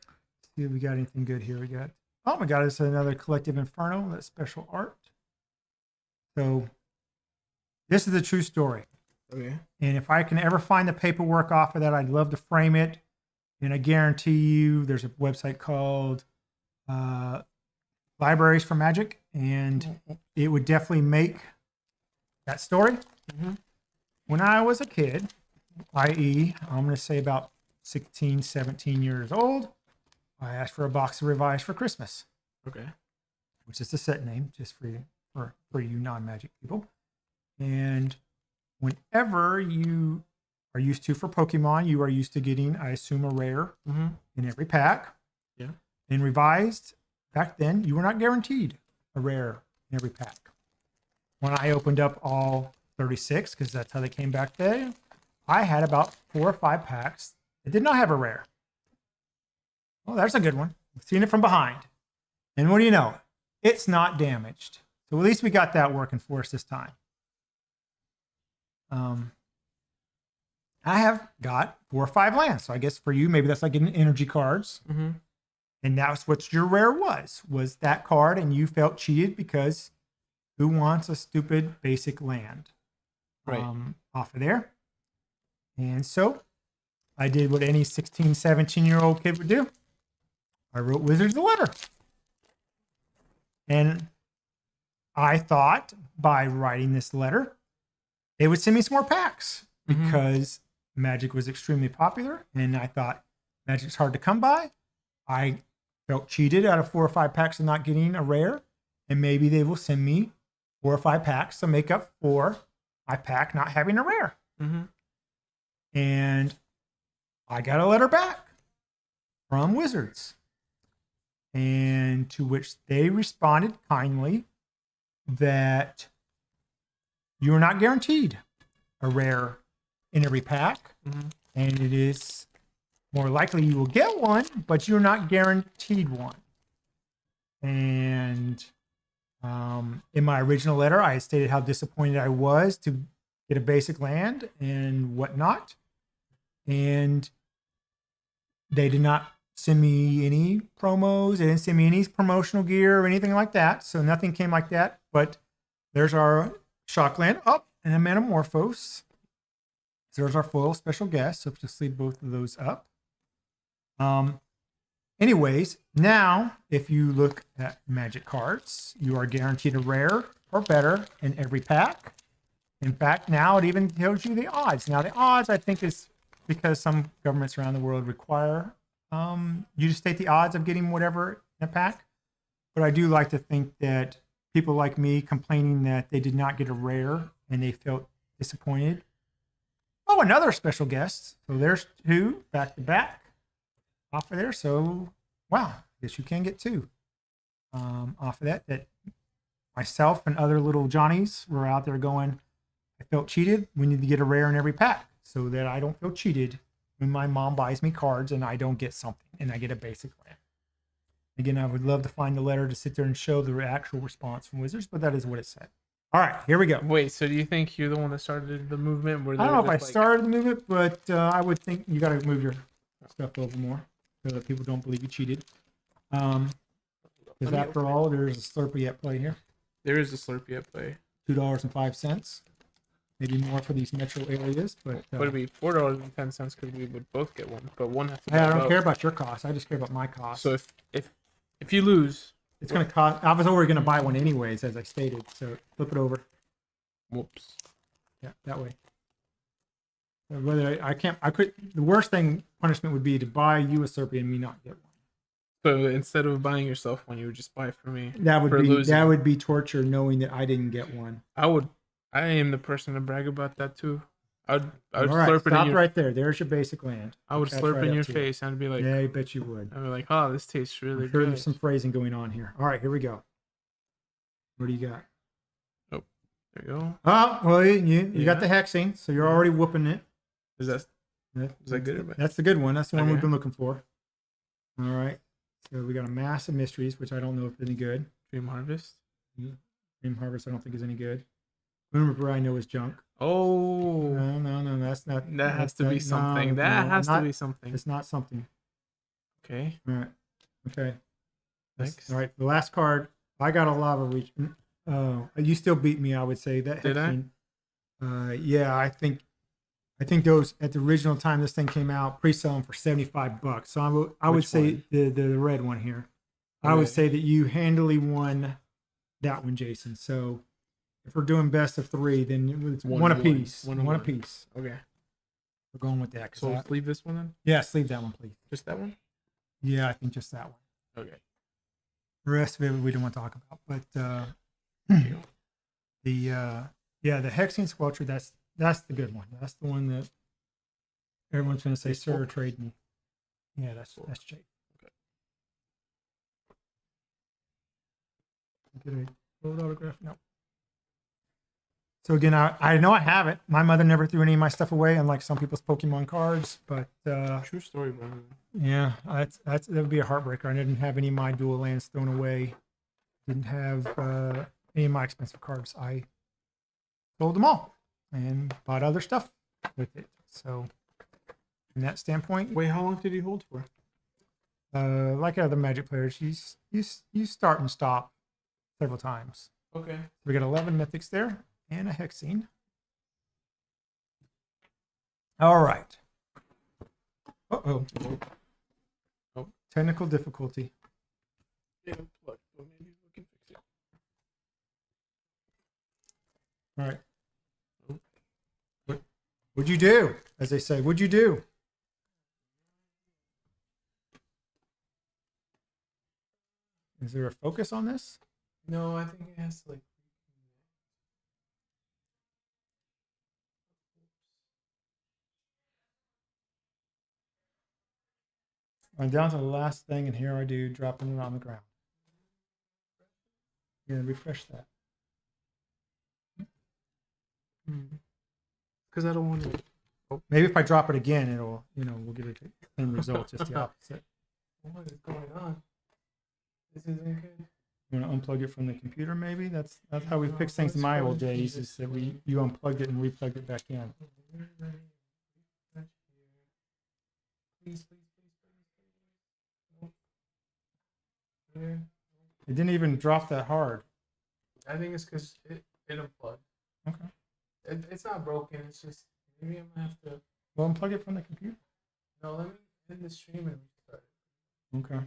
let's see if we got anything good here. We got, oh my God, it's another Collective Inferno, that special art. So this is a true story. Okay. And if I can ever find the paperwork off of that, I'd love to frame it And I guarantee you there's a website called Libraries for Magic, and it would definitely make that story. When I was a kid, i.e., I'm going to say about 16, 17 years old, I asked for a box of Revised for Christmas. Okay. Which is the set name, just for you non-Magic people. And whenever you are used to for Pokemon, you are used to getting, I assume, a rare in every pack. Yeah. In Revised, back then, you were not guaranteed a rare in every pack. When I opened up all 36, because that's how they came back then, I had about 4 or 5 packs that did not have a rare. Well, there's a good one. I've seen it from behind. And what do you know? It's not damaged. So at least we got that working for us this time. I have got 4 or 5 lands. So I guess for you, maybe that's like getting energy cards. And that's what your rare was that card, and you felt cheated because who wants a stupid basic land? Right. Off of there. And so I did what any 16, 17-year-old kid would do. I wrote Wizards a letter. And I thought by writing this letter, they would send me some more packs because Magic was extremely popular. And I thought Magic's hard to come by. I felt cheated out of 4 or 5 packs of not getting a rare. And maybe they will send me 4 or 5 packs to make up for my pack not having a rare. And I got a letter back from Wizards. And to which they responded kindly that you are not guaranteed a rare in every pack. And it is more likely you will get one, but you're not guaranteed one. And in my original letter, I stated how disappointed I was to get a basic land and whatnot. And they did not send me any promos. They didn't send me any promotional gear or anything like that. So nothing came like that. But there's our Shockland up and a Metamorphose. So there's our foil special guest. So just leave both of those up. Anyways, now if you look at Magic cards, you are guaranteed a rare or better in every pack. In fact, now it even tells you the odds. Now the odds, I think, is because some governments around the world require you to state the odds of getting whatever in a pack. But I do like to think that people like me complaining that they did not get a rare and they felt disappointed. Oh, another special guest. So there's 2 back to back off of there. So, wow, I guess you can get 2 off of that. That myself and other little Johnnies were out there going, I felt cheated. We need to get a rare in every pack so that I don't feel cheated when my mom buys me cards and I don't get something and I get a basic land. Again, I would love to find the letter to sit there and show the actual response from Wizards, but that is what it said. All right, here we go. Wait, so do you think you're the one that started the movement? Where I don't know if I started the movement, but I would think you got to move your stuff over more so that people don't believe you cheated. Because after all, there's a Slurpee at play here. There is a Slurpee at play. $2.05. Maybe more for these metro areas, but Would it be $4.10 because we would both get one, but one has to. Hey, I don't care about your cost. I just care about my cost. So if you lose, it's going to cost. I was already going to buy one anyways, as I stated. So flip it over. Whoops. Yeah, that way. Whether I can't, I could. The worst thing punishment would be to buy you a Slurpee and me not get one. So instead of buying yourself one, you would just buy it for me. That would be torture, knowing that I didn't get one. I am the person to brag about that too. I would All right, slurp it in stop your. right there. There's your basic land. I would That's slurp right in up your to you. face and I'd be like, Yeah, I bet you would. I'd be like, oh, this tastes really I'm sure good. there's some phrasing going on here. All right, here we go. What do you got? Oh, there you go. Oh, well, you got the hexing, so you're already whooping it. Is that good or bad? That's the good one. That's the one Okay. we've been looking for. All right. So we got a Mass of Mysteries, which I don't know if it's any good. Dream Harvest? Dream Harvest, I don't think is any good. Moon River, I know is junk. Oh. No, that's not. That has to be something. That has to be something. It's not something. Okay. All right. Okay. Thanks. All right. The last card, I got a Lava Reach. You still beat me, I would say. That Did I? Yeah, I think I think those at the original time this thing came out, pre-selling for $75. So I would Which say one? the red one here. I would Okay. say that you handily won that one, Jason. So if we're doing best of three, then it's one apiece. One and One one. apiece. Okay. We're going with that. So let's leave this one then. Yes, leave that one, please. Just that one. Yeah, I think just that one. Okay. The rest of it we don't want to talk about. But the Hexene Squelcher, that's the good one. That's the one that everyone's going to say, "Sir, trade me." Yeah, that's Jake. Okay. Get a gold autograph. No. So again, I know I have it. My mother never threw any of my stuff away, unlike some people's Pokemon cards. But True story, bro. yeah, that would be a heartbreaker. I didn't have any of my dual lands thrown away. Didn't have any of my expensive cards. I sold them all and bought other stuff with it. So from that standpoint, Wait, how long did he hold for? like other Magic players, you start and stop several times. Okay. We got 11 mythics there and a Hexene. All right. Uh-oh. Oh. Technical difficulty. Yeah, look, well, maybe we can fix it. All right. What'd you do? As they say, what'd you do? Is there a focus on this? No, I think it has to like. I'm down to the last thing, and here I do, dropping it on the ground. You're gonna refresh that. Because I don't want to. Maybe if I drop it again, it'll, we'll get the same result, just the opposite. What is going on? This isn't good. You want to unplug it from the computer, maybe? That's how we fix things in my old days, is that you unplugged it and replugged it back in. Please. It didn't even drop that hard. I think it's because it unplugged. Okay. It's not broken. It's just maybe I'm gonna have to. Well, unplug it from the computer. No, let me end the stream and restart it. Okay.